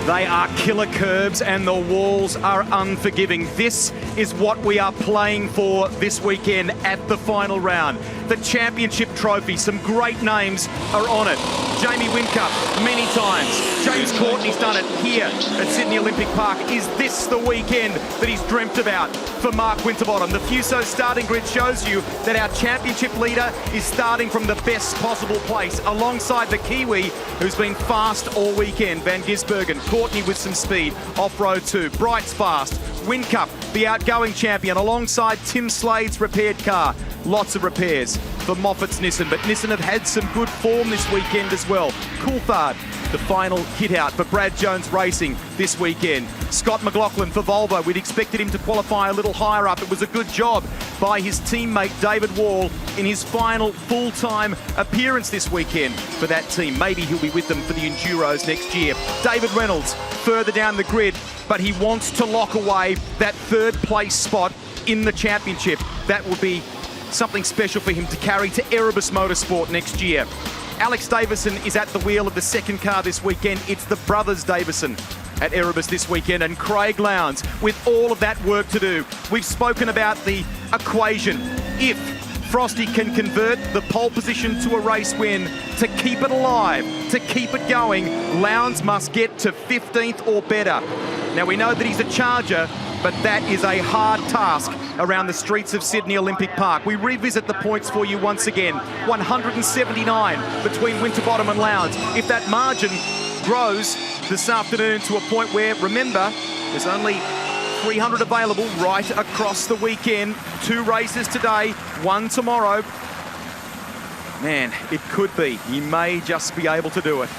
They are killer curbs and the walls are unforgiving. This is what we are playing for this weekend at the final round. The championship trophy, some great names are on it. Jamie Whincup, many times. James Courtney's done it here at Sydney Olympic Park. Is this the weekend that he's dreamt about for Mark Winterbottom? The Fuso starting grid shows you that our championship leader is starting from the best possible place, alongside the Kiwi, who's been fast all weekend, Van Gisbergen. Courtney with some speed, off-road too. Bright's fast. Whincup, the outgoing champion, alongside Tim Slade's repaired car. Lots of repairs for Moffat's Nissan, but Nissan have had some good form this weekend as well. Coulthard, the final hit out for Brad Jones Racing this weekend. Scott McLaughlin for Volvo. We'd expected him to qualify a little higher up. It was a good job by his teammate David Wall in his final full-time appearance this weekend for that team. Maybe he'll be with them for the Enduros next year. David Reynolds further down the grid, but he wants to lock away that third place spot in the championship. That will be something special for him to carry to Erebus Motorsport next year. Alex Davison is at the wheel of the second car this weekend. It's the brothers Davison at Erebus this weekend, and Craig Lowndes with all of that work to do. We've spoken about the equation. If Frosty can convert the pole position to a race win, to keep it alive, to keep it going, Lowndes must get to 15th or better. Now we know that he's a charger, but that is a hard task around the streets of Sydney Olympic Park. We revisit the points for you once again. 179 between Winterbottom and Lowndes. If that margin grows this afternoon to a point where, remember, there's only 300 available right across the weekend. 2 races today, 1 tomorrow. Man, it could be. He may just be able to do it.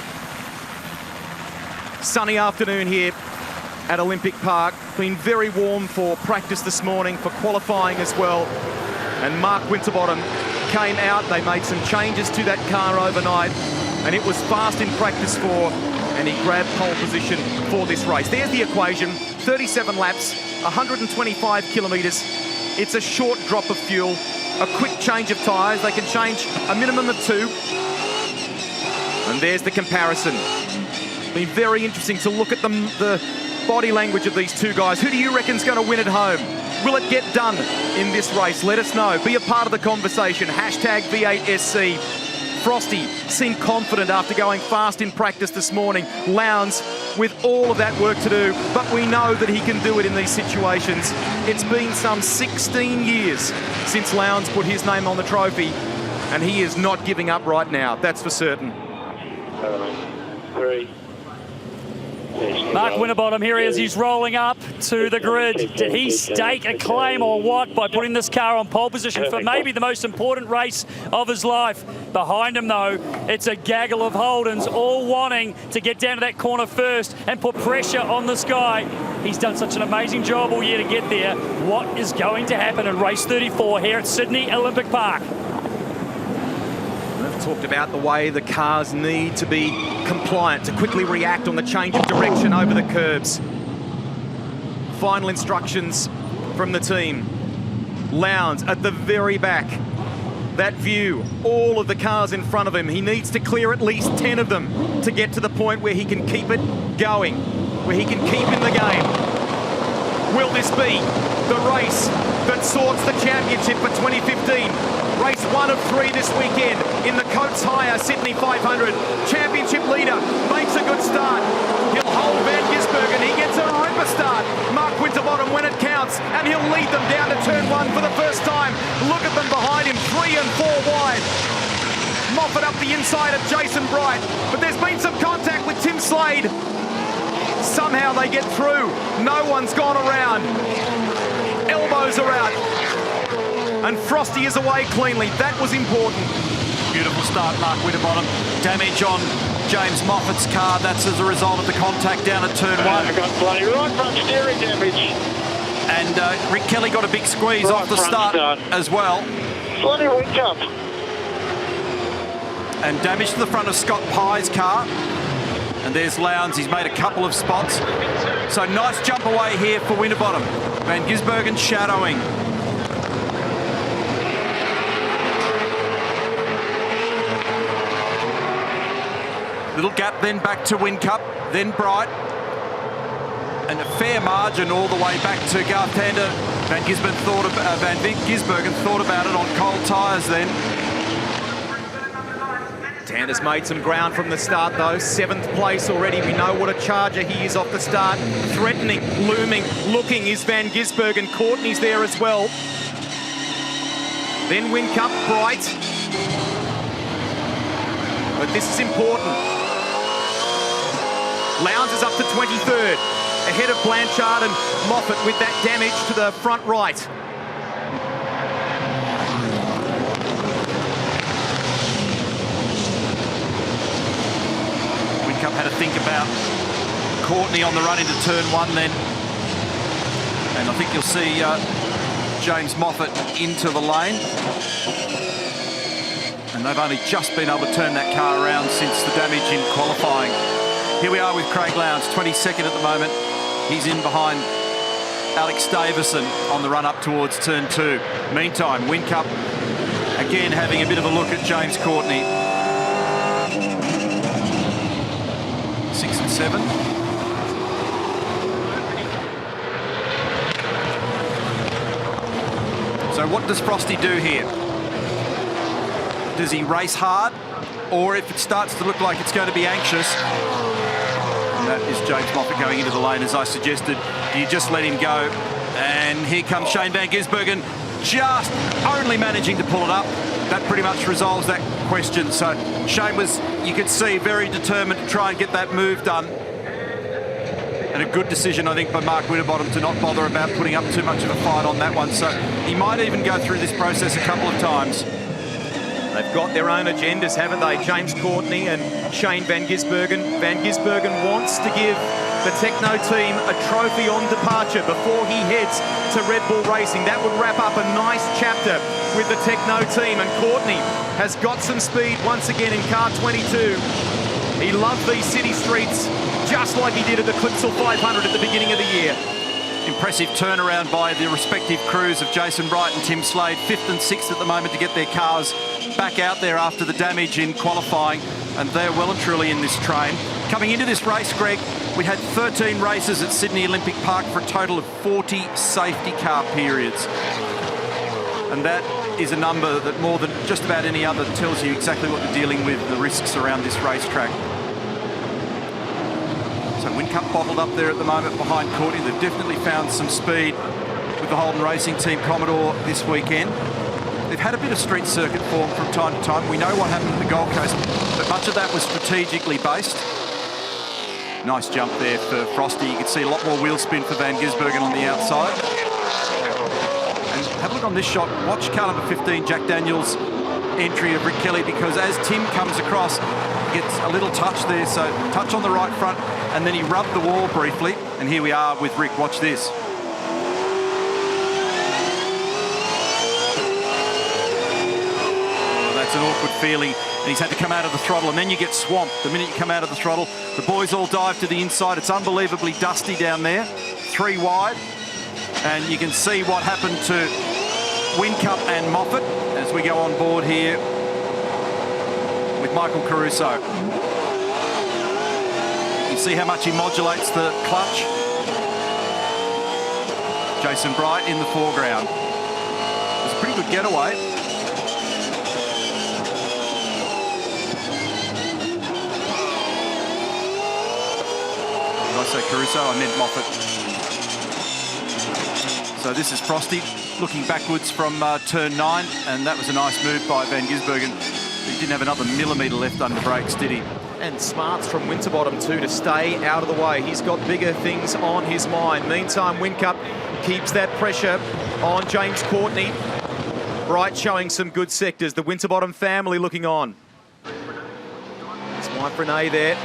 Sunny afternoon here at Olympic Park. Been very warm for practice this morning, for qualifying as well. And Mark Winterbottom came out. They made some changes to that car overnight, and it was fast in practice 4, and he grabbed pole position for this race. There's the equation. 37 laps, 125 kilometres. It's a short drop of fuel, a quick change of tyres. They can change a minimum of 2. And there's the comparison. Been very interesting to look at the body language of these two guys. Who do you reckon's going to win at home? Will it get done in this race? Let us know. Be a part of the conversation. Hashtag V8SC. Frosty seemed confident after going fast in practice this morning. Lowndes with all of that work to do, but we know that he can do it in these situations. It's been some 16 years since Lowndes put his name on the trophy, and he is not giving up right now. That's for certain. 3. Mark Winterbottom, here he is, he's rolling up to the grid. Did he stake a claim or what by putting this car on pole position for maybe the most important race of his life? Behind him, though, it's a gaggle of Holdens, all wanting to get down to that corner first and put pressure on this guy. He's done such an amazing job all year to get there. What is going to happen in race 34 here at Sydney Olympic Park? We've talked about the way the cars need to be compliant, to quickly react on the change of direction over the curbs. Final instructions from the team. Lowndes at the very back. That view, all of the cars in front of him. He needs to clear at least 10 of them to get to the point where he can keep it going, where he can keep in the game. Will this be the race that sorts the championship for 2015? Race 1 of 3 this weekend in the Coates Hire Sydney 500. Championship leader makes a good start. He'll hold Van Gisbergen. He gets a ripper start. Mark Winterbottom when it counts, and he'll lead them down to turn 1 for the first time. Look at them behind him, 3 and 4 wide. Moffat up the inside of Jason Bright, but there's been some contact with Tim Slade. Somehow they get through. No one's gone around. Elbows are out. And Frosty is away cleanly. That was important. Beautiful start, Mark Winterbottom. Damage on James Moffat's car. That's as a result of the contact down at turn 1. I got bloody right front steering damage. And Rick Kelly got a big squeeze off the start as well. Bloody Whincup. And damage to the front of Scott Pye's car. And there's Lowndes. He's made a couple of spots. So nice jump away here for Winterbottom. Van Gisbergen shadowing. Little gap then back to Whincup, then Bright. and a fair margin all the way back to Garth Tander. Van Gisbergen thought about it on cold tyres then. Tander's made some ground from the start, though. 7th place already. We know what a charger he is off the start. Threatening, looming, looking is Van Gisbergen. Courtney's there as well. Then Whincup, Bright. But this is important. Lowndes is up to 23rd, ahead of Blanchard and Moffat with that damage to the front right. Whincup had to think about Courtney on the run into turn 1 then. And I think you'll see James Moffat into the lane. And they've only just been able to turn that car around since the damage in qualifying. Here we are with Craig Lowndes, 22nd at the moment. He's in behind Alex Davison on the run up towards turn 2. Meantime, Whincup again having a bit of a look at James Courtney. 6 and 7. So what does Frosty do here? Does he race hard? Or if it starts to look like it's going to be anxious, and that is James Moffat going into the lane, as I suggested, do you just let him go? And here comes Shane Van Gisbergen, just only managing to pull it up. That pretty much resolves that question. So Shane was, you could see, very determined to try and get that move done. And a good decision, I think, by Mark Winterbottom to not bother about putting up too much of a fight on that one. So he might even go through this process a couple of times. They've got their own agendas, haven't they? James Courtney and Shane Van Gisbergen. Van Gisbergen wants to give the Techno team a trophy on departure before he heads to Red Bull Racing. That would wrap up a nice chapter with the Techno team. And Courtney has got some speed once again in car 22. He loved these city streets just like he did at the Clipsal 500 at the beginning of the year. Impressive turnaround by the respective crews of Jason Bright and Tim Slade. 5th and 6th at the moment to get their cars back out there after the damage in qualifying, and they're well and truly in this train. Coming into this race, Greg, we had 13 races at Sydney Olympic Park for a total of 40 safety car periods. And that is a number that more than just about any other tells you exactly what they're dealing with, the risks around this racetrack. So Whincup bottled up there at the moment behind Courtney. They've definitely found some speed with the Holden Racing Team Commodore this weekend. They've had a bit of street circuit form from time to time. We know what happened at the Gold Coast, but much of that was strategically based. Nice jump there for Frosty. You can see a lot more wheel spin for Van Gisbergen on the outside. And have a look on this shot. Watch car number 15, Jack Daniels' entry of Rick Kelly, because as Tim comes across, he gets a little touch there. So touch on the right front, and then he rubbed the wall briefly. And here we are with Rick. Watch this. It's an awkward feeling, and he's had to come out of the throttle, and then you get swamped. The minute you come out of the throttle, the boys all dive to the inside. It's unbelievably dusty down there, 3 wide, and you can see what happened to Whincup and Moffat as we go on board here with Michael Caruso. You see how much he modulates the clutch. Jason Bright in the foreground. It was a pretty good getaway. I say Caruso, I meant Moffat. So this is Frosty looking backwards from turn 9, and that was a nice move by Van Gisbergen. He didn't have another millimetre left under brakes, did he? And smarts from Winterbottom too to stay out of the way. He's got bigger things on his mind. Meantime, Whincup keeps that pressure on James Courtney. Bright showing some good sectors. The Winterbottom family looking on. His wife Renee there.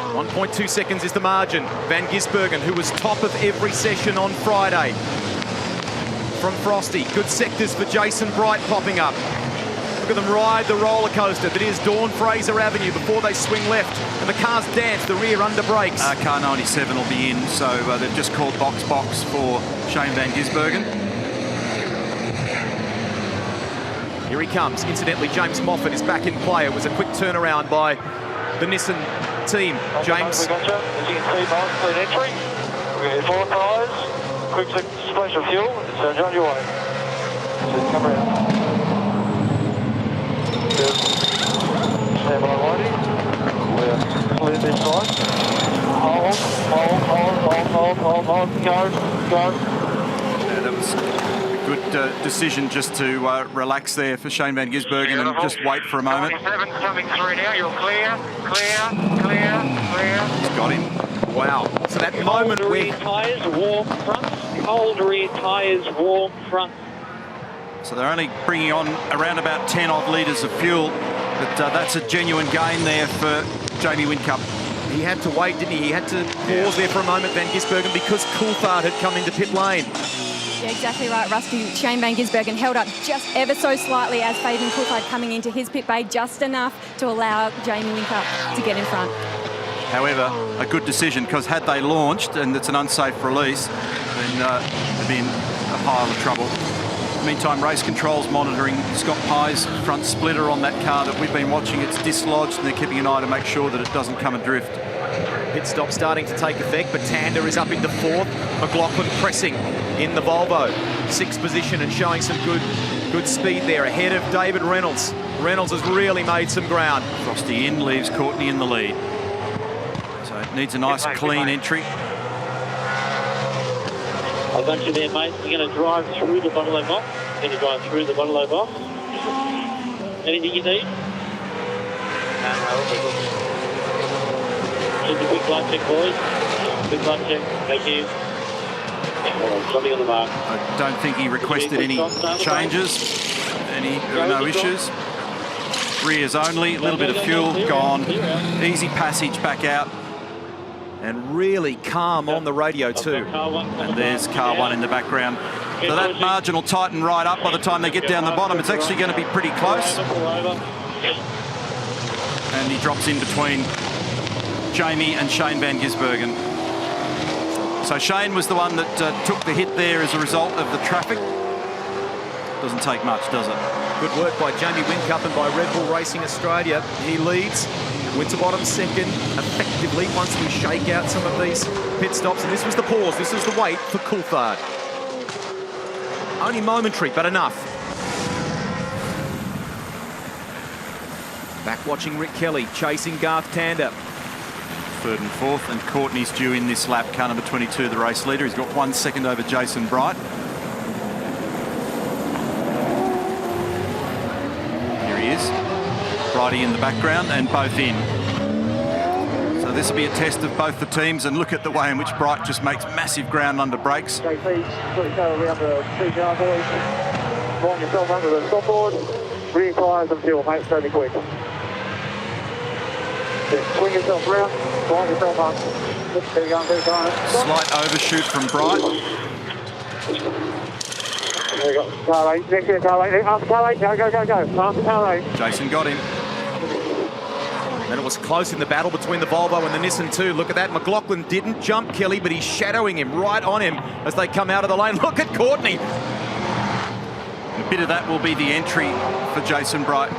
1.2 seconds is the margin. Van Gisbergen, who was top of every session on Friday. From Frosty, good sectors for Jason Bright popping up. Look at them ride the roller coaster that is Dawn Fraser Avenue before they swing left, and the cars dance the rear under brakes. Car 97 will be in, so they've just called box for Shane Van Gisbergen. Here he comes. Incidentally, James Moffat is back in play. It was a quick turnaround by the Nissan team. James. We got you. As you can see, miles per entry. We've got 4 tyres. Quick splash of fuel. It's on your way. So come around. Stand by waiting. We're clear this side. Hold. Go. Yeah, that was a good decision just to relax there for Shane Van Gisbergen and just wait for a moment. 97 coming through now. You're clear. He's got him. Wow. So that moment Cold where... rear tyres, warm front. Cold rear tyres, warm front. So they're only bringing on around about 10 odd litres of fuel, but that's a genuine gain there for Jamie Whincup. He had to wait, didn't he? He had to pause there for a moment, Van Gisbergen, because Coulthard had come into pit lane. Yeah, exactly right, Rusty. Shane Van Gisbergen held up just ever so slightly as Fabian Coulthard coming into his pit bay, just enough to allow Jamie Whincup to get in front. However, a good decision, because had they launched, and it's an unsafe release, then they'd be in a pile of trouble. Meantime, race control's monitoring Scott Pye's front splitter on that car that we've been watching. It's dislodged, and they're keeping an eye to make sure that it doesn't come adrift. Pit stop starting to take effect, but Tander is up into 4th. McLaughlin pressing in the Volvo. 6th position and showing some good speed there ahead of David Reynolds. Reynolds has really made some ground. Frosty in, leaves Courtney in the lead. So it needs a nice clean entry. I've got you there, mate. You're going to drive through the bottle box. You're going to drive through the bottle box. Anything you need? Just a quick light check, boys. Quick light check. Thank you. Something on the mark. I don't think he requested any changes. There are no issues. Rears only, a little bit of fuel gone. Easy passage back out. And really calm on the radio too. And there's car 1 in the background. So that margin will tighten right up by the time they get down the bottom. It's actually going to be pretty close. And he drops in between Jamie and Shane Van Gisbergen. So Shane was the one that took the hit there as a result of the traffic. Doesn't take much, does it? Good work by Jamie Whincup and by Red Bull Racing Australia. He leads. Winterbottom second, effectively, once we shake out some of these pit stops. And this was the pause, this is the wait for Coulthard. Only momentary, but enough. Back watching Rick Kelly, chasing Garth Tander. 3rd and 4th, and Courtney's due in this lap, car number 22, the race leader. He's got 1 second over Jason Bright. Here he is. Brighty in the background, and both in. So this will be a test of both the teams, and look at the way in which Bright just makes massive ground under brakes. JP, go around the 2 car, boys. Wind yourself under the stopboard. Rear tyres and fuel, mate, fairly quick. Swing yourself round, wind yourself up. There you go, there you go. Slight overshoot from Bright. There you go, car 8, next to the car 8, after car 8, go, after car 8. Jason got him. And it was close in the battle between the Volvo and the Nissan too. Look at that, McLaughlin didn't jump Kelly, but he's shadowing him, right on him as they come out of the lane. Look at Courtney. A bit of that will be the entry for Jason Bright.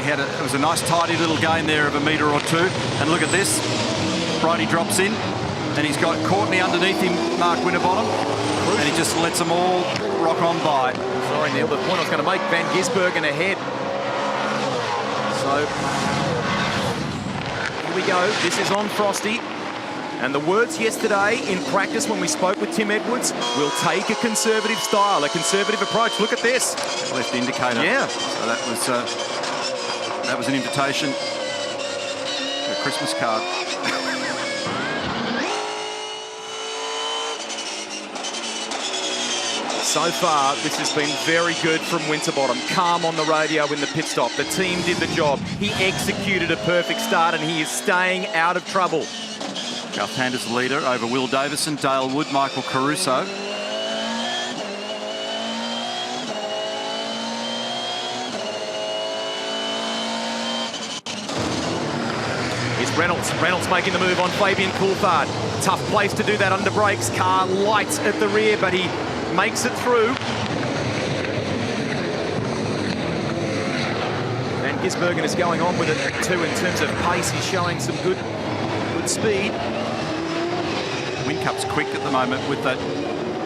It was a nice tidy little gain there of 1 metre or 2. And look at this, Brighty drops in, and he's got Courtney underneath him, Mark Winterbottom, and he just lets them all rock on by. Sorry, Neil, the point I was going to make, Van Gisbergen ahead. So, here we go. This is on Frosty. And the words yesterday in practice when we spoke with Tim Edwards, we'll take a conservative style, a conservative approach. Look at this. Left indicator. Yeah. So that was an invitation, a Christmas card. So far, this has been very good from Winterbottom. Calm on the radio in the pit stop. The team did the job. He executed a perfect start, and he is staying out of trouble. Garth Tander's the leader over Will Davison, Dale Wood, Michael Caruso. Here's Reynolds. Reynolds making the move on Fabian Coulthard. Tough place to do that under brakes. Car light at the rear, but he makes it through. And Gisbergen is going on with it too in terms of pace. He's showing some good speed. Whincup's quick at the moment with that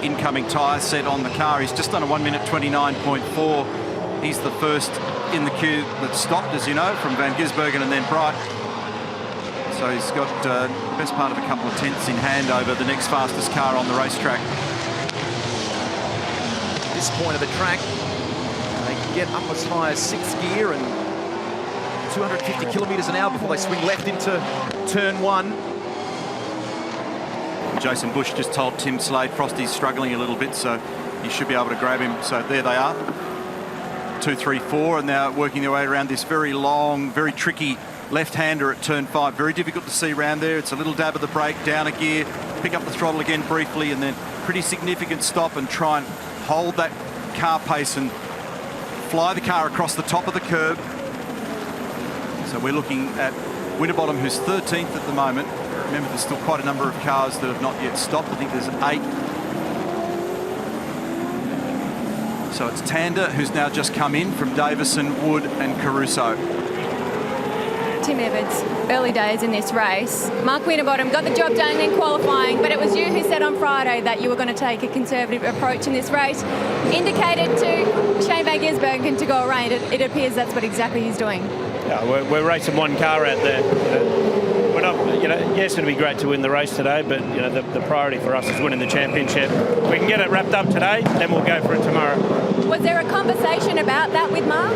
incoming tyre set on the car. He's just done a 1 minute 29.4. He's the first in the queue that stopped, as you know, from Van Gisbergen and then Bright. So he's got the best part of a couple of tenths in hand over the next fastest car on the racetrack. At this point of the track, they can get up as high as 6th gear and 250 kilometres an hour before they swing left into turn 1. Jason Bush just told Tim Slade Frosty's struggling a little bit, so he should be able to grab him. So there they are, 2, 3, 4, and now working their way around this very long, very tricky left-hander at turn 5. Very difficult to see around there. It's a little dab of the brake, down a gear, pick up the throttle again briefly, and then pretty significant stop and try and hold that car pace and fly the car across the top of the curb. So we're looking at Winterbottom, who's 13th at the moment. Remember, there's still quite a number of cars that have not yet stopped. I think there's 8. So it's Tander, who's now just come in from Davison, Wood and Caruso. Tim Evans, early days in this race. Mark Winterbottom got the job done in qualifying, but it was you who said on Friday that you were going to take a conservative approach in this race. Indicated to Shane Van Gisbergen to go around. It appears that's what exactly he's doing. Yeah, we're racing one car out there. We're not, yes, it'd be great to win the race today, but the priority for us is winning the championship. We can get it wrapped up today, then we'll go for it tomorrow. Was there a conversation about that with Mark?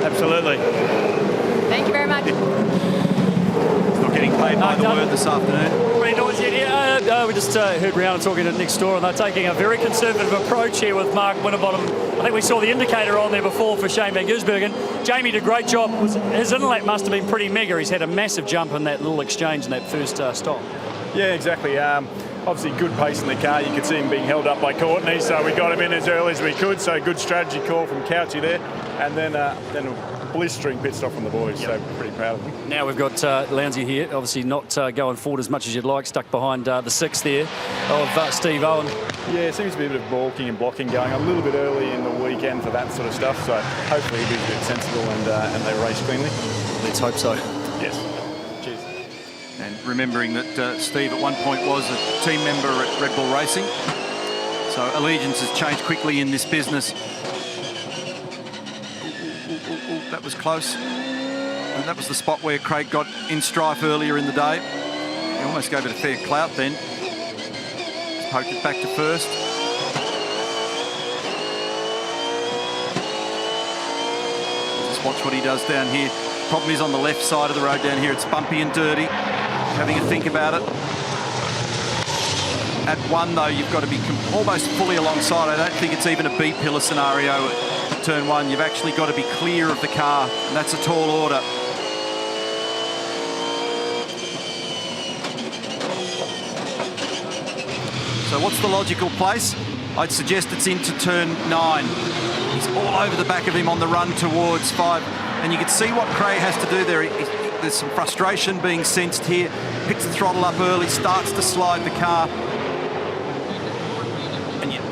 Absolutely. Thank you very much. He's not getting paid by the word this afternoon. Pretty noisy in here. We just heard Rihanna talking to Nick Storr, and they're taking a very conservative approach here with Mark Winterbottom. I think we saw the indicator on there before for Shane Van Gisbergen. Jamie did a great job. His inlet must have been pretty mega. He's had a massive jump in that little exchange in that first stop. Yeah, exactly. Obviously good pace in the car. You could see him being held up by Courtney, so we got him in as early as we could. So good strategy call from Couchy there. And then a blistering pit stop from the boys, so pretty proud of them. Now we've got Lowndesy here, obviously not going forward as much as you'd like, stuck behind the 6th there of Steve Owen. Yeah, it seems to be a bit of balking and blocking going a little bit early in the weekend for that sort of stuff, so hopefully he'll be a bit sensible and they race cleanly. Let's hope so. Yes. Cheers. And remembering that Steve at one point was a team member at Red Bull Racing, so allegiance has changed quickly in this business. That was close. And that was the spot where Craig got in strife earlier in the day. He almost gave it a fair clout then. Just poked it back to first. Just watch what he does down here. Problem is on the left side of the road down here, it's bumpy and dirty. Having a think about it. At 1 though, you've got to be almost fully alongside. I don't think it's even a B-pillar scenario. Turn 1, you've actually got to be clear of the car, and that's a tall order. So what's the logical place? I'd suggest it's into turn 9. He's all over the back of him on the run towards 5, and you can see what Craig has to do there. There's some frustration being sensed here. Picks the throttle up early, starts to slide the car.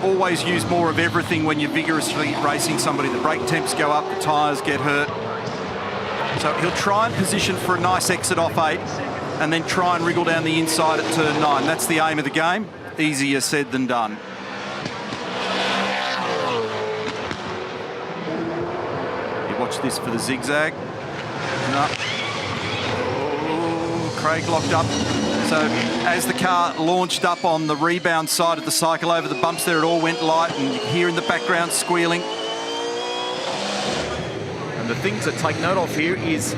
Always use more of everything when you're vigorously racing somebody. The brake temps go up, the tyres get hurt. So he'll try and position for a nice exit off 8 and then try and wriggle down the inside at turn 9. That's the aim of the game. Easier said than done. You watch this for the zigzag. No. Oh, Craig locked up. So as the car launched up on the rebound side of the cycle over the bumps there, it all went light, and you hear in the background squealing. And the things to take note of here is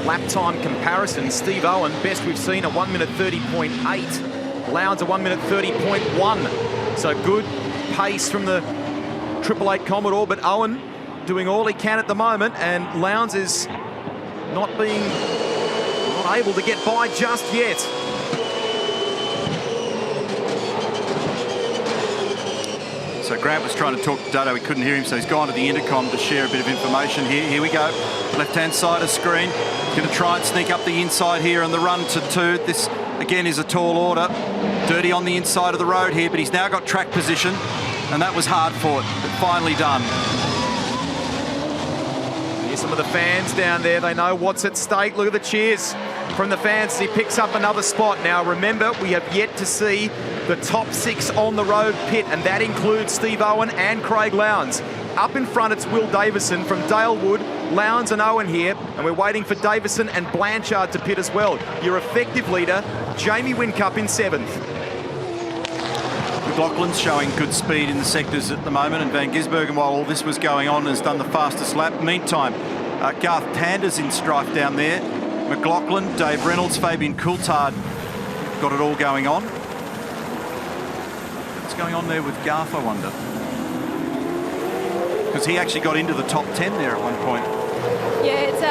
lap time comparison. Steve Owen, best we've seen, a 1 minute 30.8. Lowndes a 1 minute 30.1. So good pace from the 888 Commodore, but Owen doing all he can at the moment, and Lowndes is not able to get by just yet. So Grant was trying to talk to Dado, he couldn't hear him, so he's gone to the intercom to share a bit of information here. Here we go, left-hand side of screen. Going to try and sneak up the inside here on the run to 2. This, again, is a tall order. Dirty on the inside of the road here, but he's now got track position, and that was hard fought, but finally done. some of the fans down there, they know what's at stake. Look at the cheers from the fans. He picks up another spot. Now remember, we have yet to see the top 6 on the road pit, and that includes Steve Owen and Craig Lowndes. Up in front, it's Will Davison from Dalewood, Lowndes and Owen here, and we're waiting for Davison and Blanchard to pit as well. Your effective leader, Jamie Whincup, in 7th. McLaughlin's showing good speed in the sectors at the moment, and Van Gisbergen, while all this was going on, has done the fastest lap. Meantime, Garth Tander's in strife down there. McLaughlin, Dave Reynolds, Fabian Coulthard got it all going on. What's going on there with Garth, I wonder? Because he actually got into the top 10 there at one point. Yeah, it's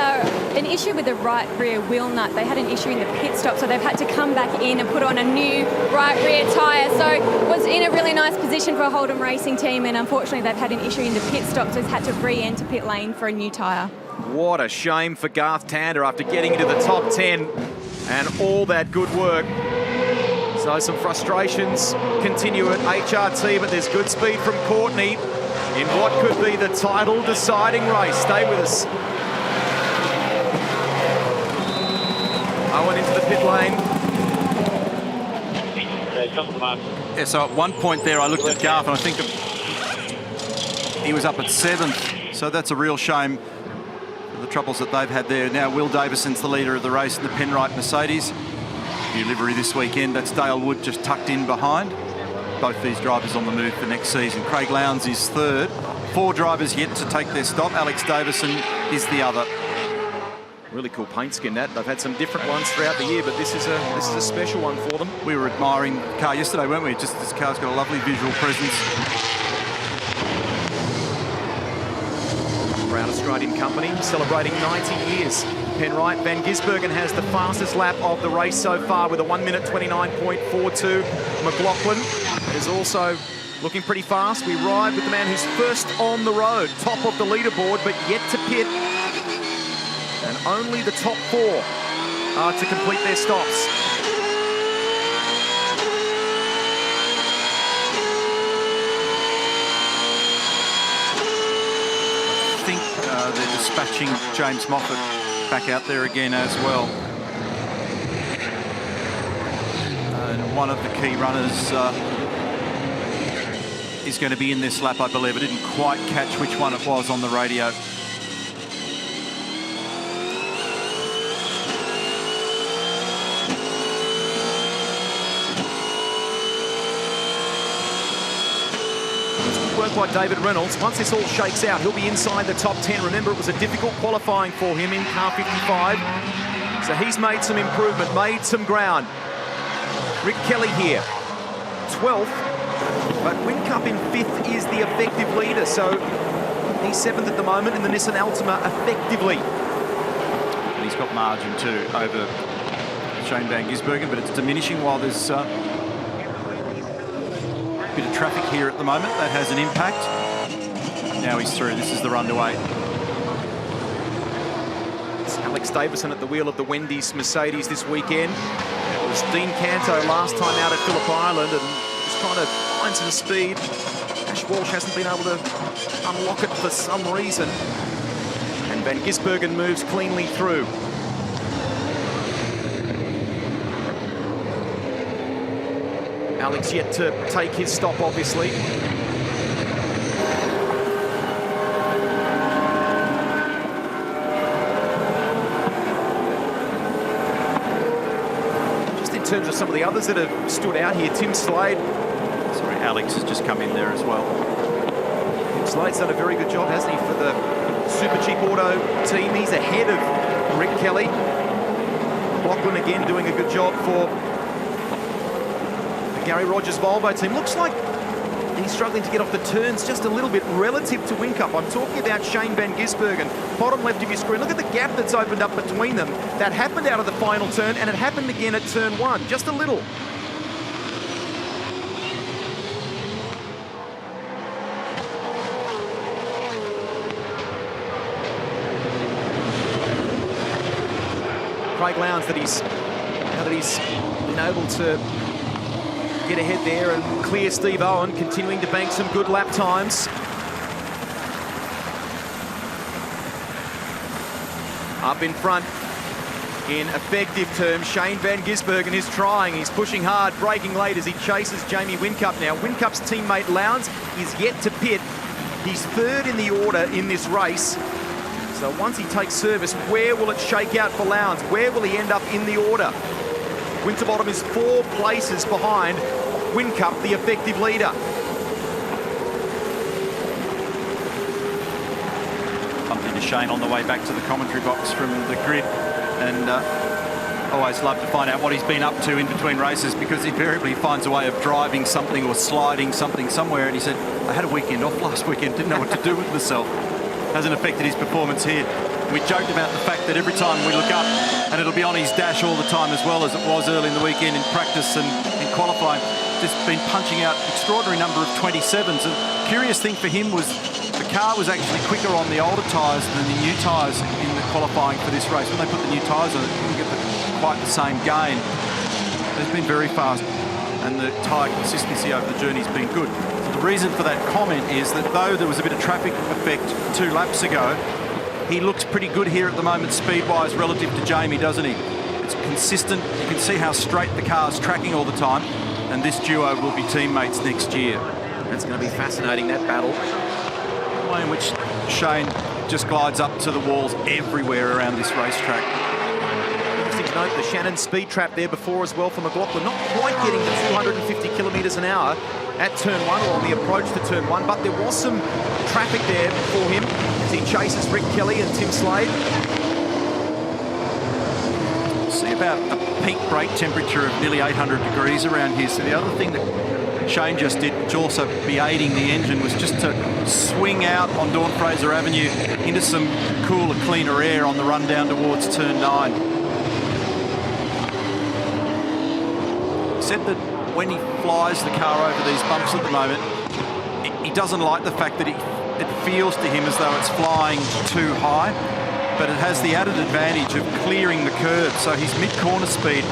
an issue with the right rear wheel nut. They had an issue in the pit stop, so they've had to come back in and put on a new right rear tyre. So was in a really nice position for a Holden Racing team, and unfortunately they've had an issue in the pit stop, so he's had to re-enter pit lane for a new tyre. What a shame for Garth Tander after getting into the top 10 and all that good work. So some frustrations continue at HRT, but there's good speed from Courtney in what could be the title deciding race. Stay with us. Owen into the pit lane. Yeah, so at one point there I looked at Garth and I think he was up at 7th. So that's a real shame for the troubles that they've had there. Now Will Davison's the leader of the race in the Penrite Mercedes. New livery this weekend. That's Dale Wood just tucked in behind. Both these drivers on the move for next season. Craig Lowndes is 3rd. 4 drivers yet to take their stop. Alex Davison is the other. Really cool paint skin that. They've had some different ones throughout the year, but this is a special one for them. We were admiring the car yesterday, weren't we? Just this car's got a lovely visual presence. Proud Australian company celebrating 90 years. Penrite, Van Gisbergen has the fastest lap of the race so far with a 1 minute 29.42. McLaughlin is also looking pretty fast. We ride with the man who's first on the road, top of the leaderboard, but yet to pit. And only the top 4 are to complete their stops. I think they're dispatching James Moffat back out there again as well. And one of the key runners is going to be in this lap, I believe. I didn't quite catch which one it was on the radio. Work by David Reynolds. Once this all shakes out, he'll be inside the top 10. Remember, it was a difficult qualifying for him in car 55. So he's made some improvement, made some ground. Rick Kelly here, 12th, but Whincup in 5th is the effective leader. So he's 7th at the moment in the Nissan Altima effectively. And he's got margin too over Shane Van Gisbergen, but it's diminishing while there's bit of traffic here at the moment. That has an impact. Now he's through. This is the run to 8. It's Alex Davison at the wheel of the Wendy's Mercedes this weekend. It was Dean Canto last time out at Phillip Island and just trying to find some speed. Ash Walsh hasn't been able to unlock it for some reason. And Van Gisbergen moves cleanly through. Alex yet to take his stop, obviously. Just in terms of some of the others that have stood out here, Tim Slade. Sorry, Alex has just come in there as well. Tim Slade's done a very good job, hasn't he, for the Super Cheap Auto team. He's ahead of Rick Kelly. Lachlan again doing a good job for Gary Rogers' Volvo team. Looks like he's struggling to get off the turns just a little bit relative to Whincup. I'm talking about Shane Van Gisbergen. Bottom left of your screen. Look at the gap that's opened up between them. That happened out of the final turn, and it happened again at turn 1. Just a little. Craig Lowndes, now that he's been able to get ahead there and clear Steve Owen, continuing to bank some good lap times. Up in front, in effective terms, Shane Van Gisbergen is trying. He's pushing hard, braking late as he chases Jamie Whincup now. Whincup's teammate Lowndes is yet to pit. He's third in the order in this race. So once he takes service, where will it shake out for Lowndes? Where will he end up in the order? Winterbottom is 4 places behind Whincup, the effective leader. Bumped into Shane on the way back to the commentary box from the grid, and always love to find out what he's been up to in between races, because invariably he finds a way of driving something or sliding something somewhere. And he said, I had a weekend off last weekend, didn't know what to do with myself. Hasn't affected his performance here. We joked about the fact that every time we look up, and it'll be on his dash all the time, as well as it was early in the weekend in practice and in qualifying, just been punching out extraordinary number of 27s. And curious thing for him was the car was actually quicker on the older tyres than the new tyres in the qualifying for this race. When they put the new tyres on, it didn't get quite the same gain. It's been very fast, and the tyre consistency over the journey has been good. So the reason for that comment is that though there was a bit of traffic effect 2 laps ago, he looks pretty good here at the moment speed-wise relative to Jamie, doesn't he? It's consistent. You can see how straight the car's tracking all the time, and this duo will be teammates next year. It's going to be fascinating, that battle. The way in which Shane just glides up to the walls everywhere around this racetrack. Interesting to note the Shannon speed trap there before as well for McLaughlin. Not quite getting the 250 kilometres an hour at turn 1 or on the approach to turn 1, but there was some traffic there for him as he chases Rick Kelly and Tim Slade. See about a peak brake temperature of nearly 800 degrees around here. So the other thing that Shane just did, which also be aiding the engine, was just to swing out on Dawn Fraser Avenue into some cooler, cleaner air on the run down towards turn 9. He said that when he flies the car over these bumps at the moment, he doesn't like the fact that it feels to him as though it's flying too high, but it has the added advantage of clearing the curb. So his mid-corner speed,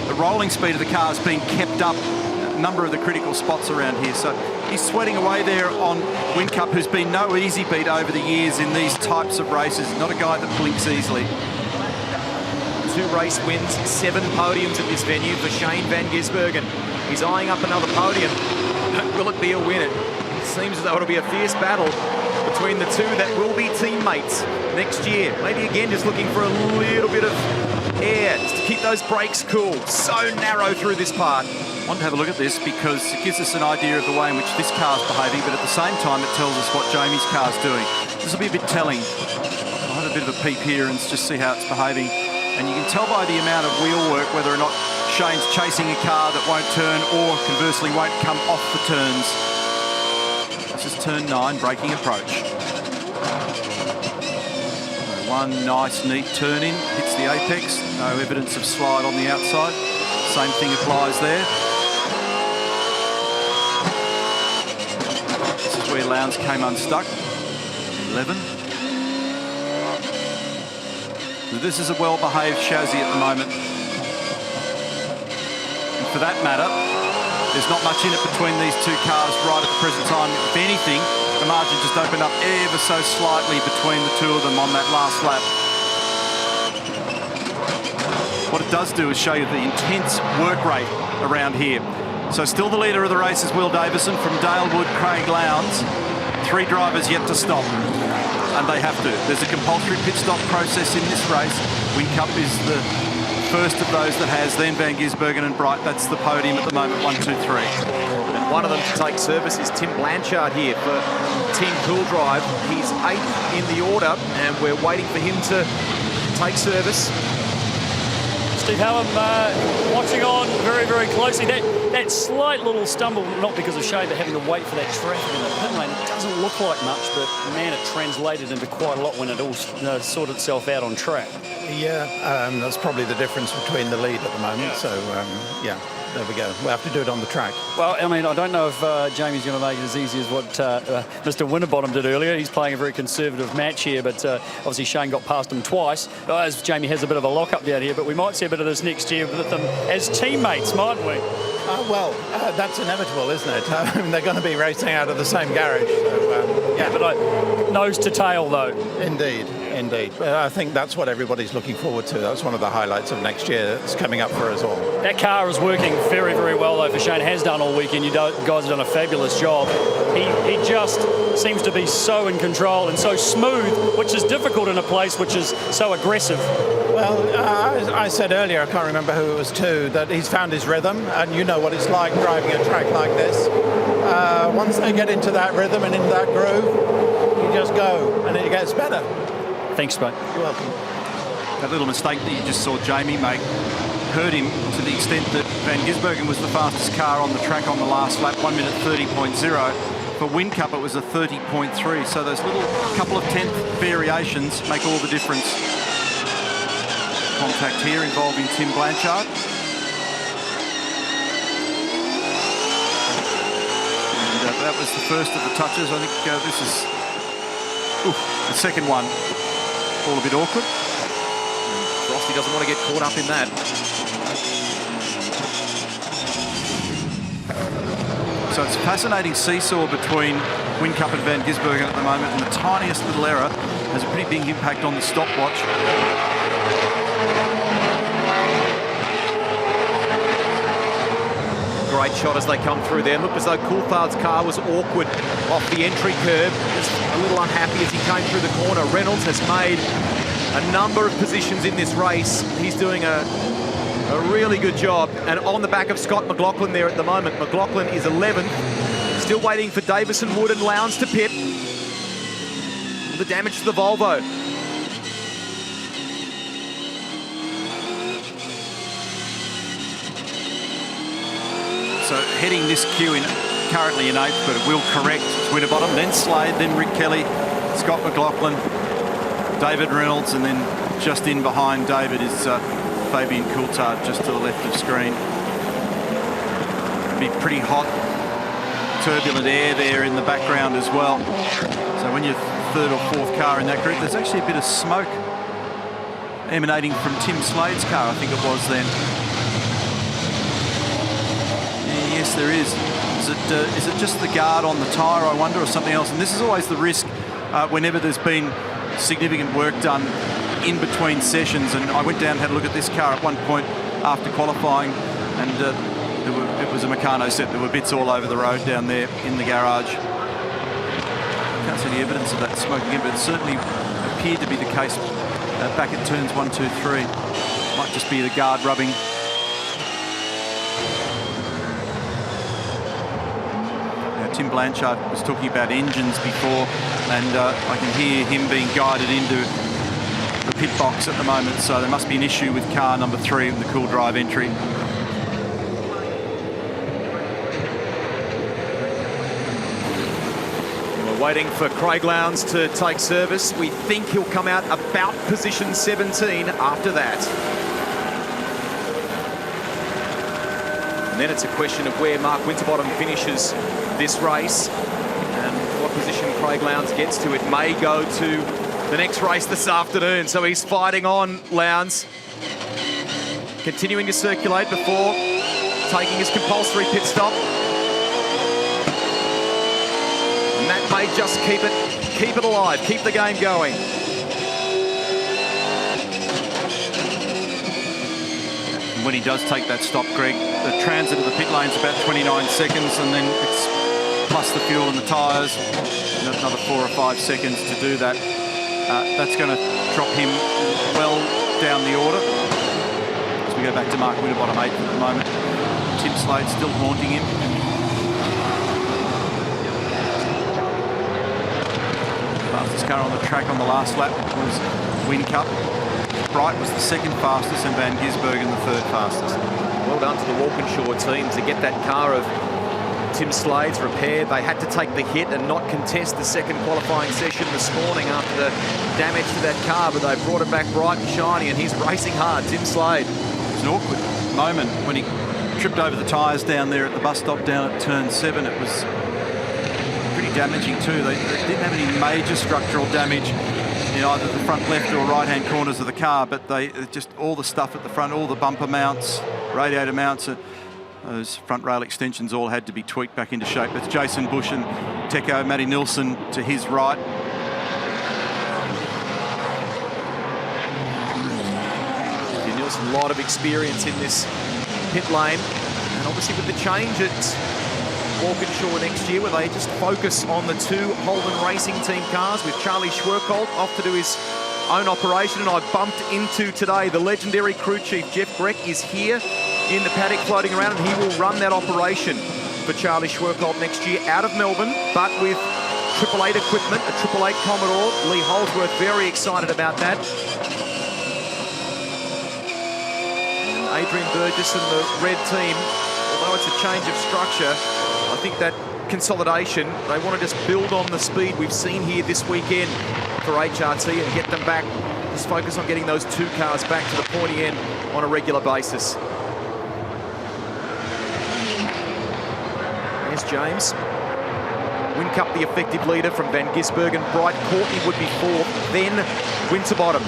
the rolling speed of the car has been kept up a number of the critical spots around here. So he's sweating away there on Whincup, who's been no easy beat over the years in these types of races. Not a guy that blinks easily. 2 race wins, 7 podiums at this venue for Shane Van Gisbergen. He's eyeing up another podium. Will it be a win? It seems as though it'll be a fierce battle between the 2 that will be teammates next year. Maybe again just looking for a little bit of air just to keep those brakes cool. So narrow through this part. I want to have a look at this because it gives us an idea of the way in which this car's behaving, but at the same time it tells us what Jamie's car's doing. This will be a bit telling. I'll have a bit of a peep here and just see how it's behaving. And you can tell by the amount of wheel work whether or not Shane's chasing a car that won't turn or conversely won't come off the turns. This is turn 9, braking approach. One nice, neat turn in, hits the apex. No evidence of slide on the outside. Same thing applies there. This is where Lowndes came unstuck. 11. This is a well-behaved chassis at the moment. And for that matter, there's not much in it between these 2 cars right at the present time. If anything, the margin just opened up ever so slightly between the 2 of them on that last lap. What it does do is show you the intense work rate around here. So still the leader of the race is Will Davison from Dalewood, Craig Lowndes. 3 drivers yet to stop. And they have to. There's a compulsory pit stop process in this race. Whincup is the first of those that has, then Van Gisbergen and Bright. That's the podium at the moment, 1, 2, 3. And one of them to take service is Tim Blanchard here for Team Cool Drive. He's 8th in the order, and we're waiting for him to take service. Steve Hallam watching on very, very closely. That slight little stumble, not because of Shane, but having to wait for that traffic in the pit lane, it doesn't look like much, but man, it translated into quite a lot when it all sorted itself out on track. Yeah, that's probably the difference between the lead at the moment. Yeah. So, yeah, there we go. We'll have to do it on the track. Well, I mean, I don't know if Jamie's going to make it as easy as what Mr. Winterbottom did earlier. He's playing a very conservative match here, but obviously Shane got past him twice, as Jamie has a bit of a lock-up down here, but we might see a bit of this next year with them as teammates, mightn't we? Well, that's inevitable, isn't it? They're going to be racing out of the same garage. So, yeah. But nose to tail, though. Indeed. Indeed. I think that's what everybody's looking forward to. That's one of the highlights of next year that's coming up for us all. That car is working very, very well, though, for Shane. Has done all weekend. You guys have done a fabulous job. He just seems to be so in control and so smooth, which is difficult in a place which is so aggressive. Well, I said earlier, I can't remember who it was to, that he's found his rhythm, and you know what it's like driving a track like this. Once they get into that rhythm and into that groove, you just go, and it gets better. Thanks, mate. You're welcome. That little mistake that you just saw Jamie make hurt him to the extent that Van Gisbergen was the fastest car on the track on the last lap, 1 minute 30.0. For Whincup, it was a 30.3. So those little couple of tenth variations make all the difference. Contact here involving Tim Blanchard. And that was the first of the touches. I think this is the second one. All a bit awkward. Frosty doesn't want to get caught up in that. So it's a fascinating seesaw between Whincup and Van Gisbergen at the moment, and the tiniest little error has a pretty big impact on the stopwatch. Great shot as they come through there. Looked as though Coulthard's car was awkward off the entry curb. Just a little unhappy as he came through the corner. Reynolds has made a number of positions in this race. He's doing a really good job. And on the back of Scott McLaughlin there at the moment. McLaughlin is 11th. Still waiting for Davison, Wood and Lowndes to pit. The damage to the Volvo. So heading this queue in currently in 8th, but it will correct. It's Winterbottom, then Slade, then Rick Kelly, Scott McLaughlin, David Reynolds, and then just in behind David is Fabian Coulthard, just to the left of screen. Be pretty hot, turbulent air there in the background as well. So when you're third or fourth car in that group, there's actually a bit of smoke emanating from Tim Slade's car, I think it was then. Yes, there is. Is it just the guard on the tyre, I wonder, or something else? And this is always the risk whenever there's been significant work done in between sessions. And I went down and had a look at this car at one point after qualifying, and it was a Meccano set. There were bits all over the road down there in the garage. Can't see any evidence of that smoke again, but it certainly appeared to be the case back at turns 1, 2, 3. Might just be the guard rubbing. Tim Blanchard was talking about engines before, and I can hear him being guided into the pit box at the moment, so there must be an issue with car number 3 in the cool drive entry. We're waiting for Craig Lowndes to take service. We think he'll come out about position 17 after that. And then it's a question of where Mark Winterbottom finishes this race and what position Craig Lowndes gets to. It may go to the next race this afternoon, so he's fighting on, Lowndes. Continuing to circulate before taking his compulsory pit stop. And that may just keep it alive, keep the game going. When he does take that stop, Greg, the transit of the pit lane is about 29 seconds, and then it's plus the fuel and the tyres, another 4 or 5 seconds to do that. That's going to drop him well down the order. As we go back to Mark Winterbottom 8th at the moment. Tim Slade still haunting him. Fastest car on the track on the last lap was Whincup. Bright was the second fastest and Van Gisbergen the third fastest. Well done to the Walkinshaw team to get that car of Tim Slade's repaired. They had to take the hit and not contest the second qualifying session this morning after the damage to that car, but they brought it back bright and shiny, and he's racing hard, Tim Slade. It was an awkward moment when he tripped over the tyres down there at the bus stop down at turn 7. It was pretty damaging too. They didn't have any major structural damage in either the front left or right-hand corners of the car, but they just all the stuff at the front, all the bumper mounts, radiator mounts, those front rail extensions all had to be tweaked back into shape. That's Jason Bush and Teco, Matty Nilsson to his right. A lot of experience in this pit lane. And obviously with the change at Walkinshaw next year, where they just focus on the 2 Holden Racing Team cars with Charlie Schwerkolt off to do his own operation. And I bumped into today the legendary crew chief, Jeff Breck, is here in the paddock floating around, and he will run that operation for Charlie Schwerkolt next year out of Melbourne, but with 888 equipment, a 888 Commodore. Lee Holdsworth very excited about that. And Adrian Burgess and the red team, although it's a change of structure, I think that consolidation, they want to just build on the speed we've seen here this weekend for HRT and get them back. Just focus on getting those 2 cars back to the pointy end on a regular basis. There's James. Whincup, the effective leader from Van Gisbergen. Bright Courtney would be 4th, then Winterbottom.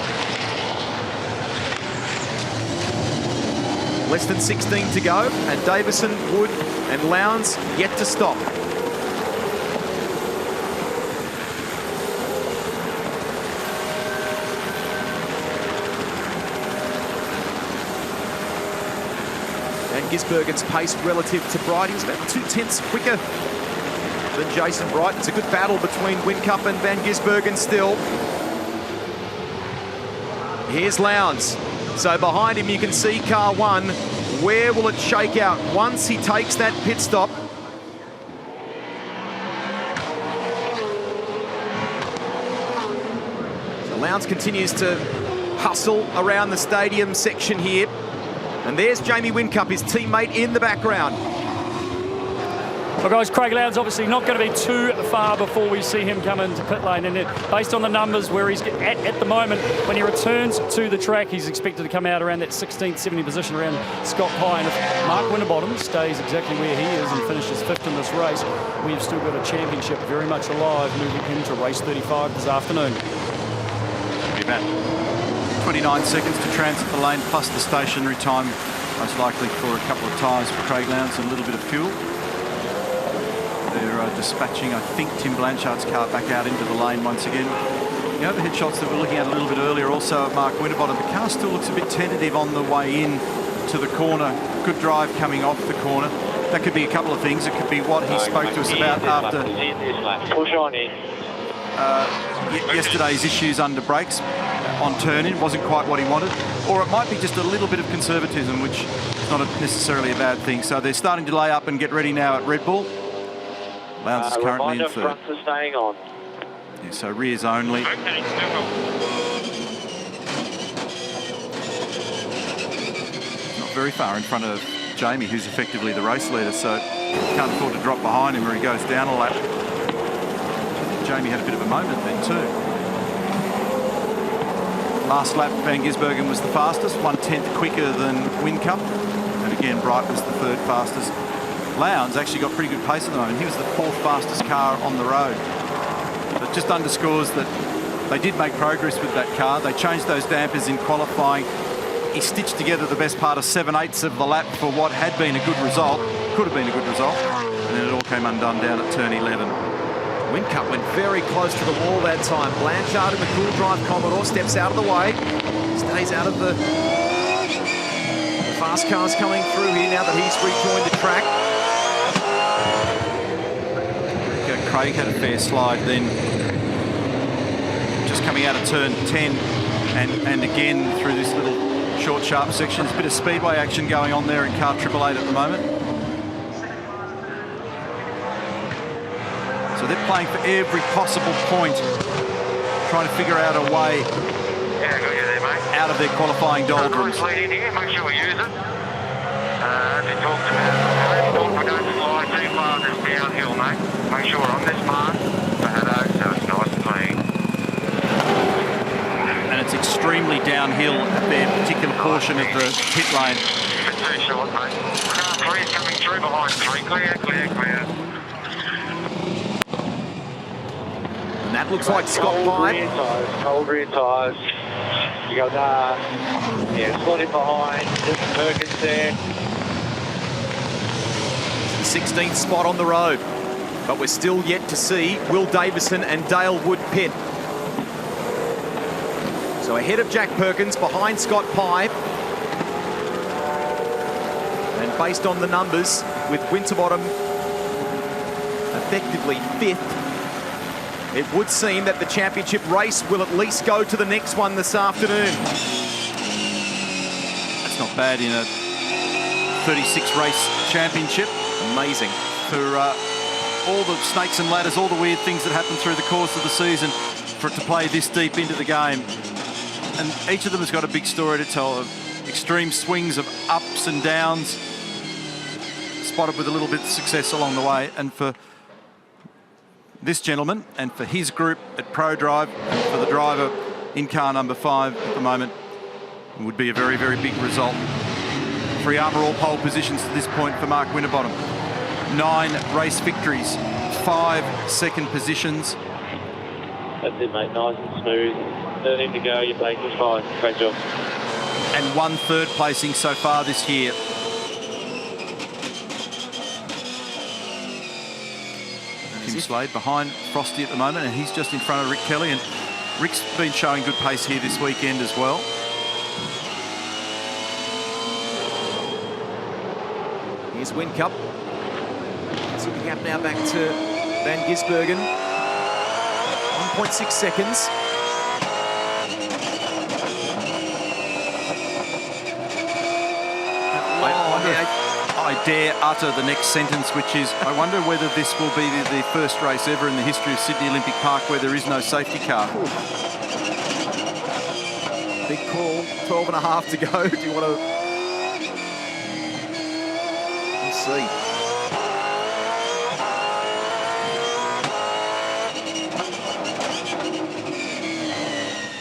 Less than 16 to go, and Davison, Wood and Lowndes yet to stop. Van Gisbergen's pace relative to Bright, he was about 0.2 quicker than Jason Bright. It's a good battle between Whincup and Van Gisbergen still. Here's Lowndes. So behind him you can see car 1. Where will it shake out once he takes that pit stop? So Lowndes continues to hustle around the stadium section here. And there's Jamie Whincup, his teammate in the background. Well, guys, Craig Lowndes obviously not going to be too far before we see him come into pit lane. And based on the numbers where he's at the moment, when he returns to the track, he's expected to come out around that 16th, 17th position around Scott Pye. And if Mark Winterbottom stays exactly where he is and finishes 5th in this race, we've still got a championship very much alive moving into race 35 this afternoon. Be about 29 seconds to transit the lane, plus the stationary time, most likely for a couple of tyres for Craig Lowndes and a little bit of fuel. They're dispatching, I think, Tim Blanchard's car back out into the lane once again. The overhead shots that we're looking at a little bit earlier also of Mark Winterbottom. The car still looks a bit tentative on the way in to the corner. Good drive coming off the corner. That could be a couple of things. It could be what he spoke to us about after Push on in. Yesterday's issues under brakes on turn-in. Wasn't quite what he wanted. Or it might be just a little bit of conservatism, which is not necessarily a bad thing. So they're starting to lay up and get ready now at Red Bull. Lowndes is currently in 3rd. Fronts are staying on. Yeah, so rears only. Okay, Not very far in front of Jamie, who's effectively the race leader, so can't afford to drop behind him or he goes down a lap. I think Jamie had a bit of a moment then too. Last lap, Van Gisbergen was the fastest, 1/10 quicker than Whincup, and again Bright was the 3rd fastest. Lowndes actually got pretty good pace at the moment. He was the 4th fastest car on the road. That just underscores that they did make progress with that car. They changed those dampers in qualifying. He stitched together the best part of 7/8 of the lap for what had been a good result. Could have been a good result. And then it all came undone down at turn 11. Whincup went very close to the wall that time. Blanchard in the cool drive Commodore steps out of the way. Stays out of the fast cars coming through here now that he's rejoined the track. Craig had a fair slide then, just coming out of turn 10 and again through this little short sharp section. There's a bit of speedway action going on there in car 888 at the moment. So they're playing for every possible point, trying to figure out a way out of their qualifying doldrums. Make sure we use it. As we talked about, we don't slide too far this downhill, mate. Make sure on this part, the header, so it's nice and clean. And it's extremely downhill at their particular portion of the pit lane. It's too short, mate. Car 3 is coming through behind 3. Clear, clear, clear. And that looks like Scott Pye. Cold rear tyres. You go, nah. Yeah, slot in behind. Just Perkins there. 16th spot on the road. But we're still yet to see Will Davison and Dale Wood pit. So ahead of Jack Perkins, behind Scott Pye. based on the numbers, with Winterbottom effectively 5th, it would seem that the championship race will at least go to the next one this afternoon. That's not bad in a 36 race championship. Amazing. For all the snakes and ladders, all the weird things that happen through the course of the season, for it to play this deep into the game. And each of them has got a big story to tell, of extreme swings of ups and downs, spotted with a little bit of success along the way. And for this gentleman and for his group at Pro Drive, and for the driver in car number 5 at the moment, it would be a very, very big result. 3 Armour All pole positions to this point for Mark Winterbottom. 9 race victories, 5 second positions. That's it, mate. Nice and smooth. 13 to go. You're making 5. Great job. And 1 third placing so far this year. Tim Slade behind Frosty at the moment, and he's just in front of Rick Kelly, and Rick's been showing good pace here this weekend as well. Here's Whincup. It's looking up now back to Van Gisbergen. 1.6 seconds. I dare utter the next sentence, which is, I wonder whether this will be the first race ever in the history of Sydney Olympic Park where there is no safety car. Big call, 12 and a half to go. Do you want to... Let's see.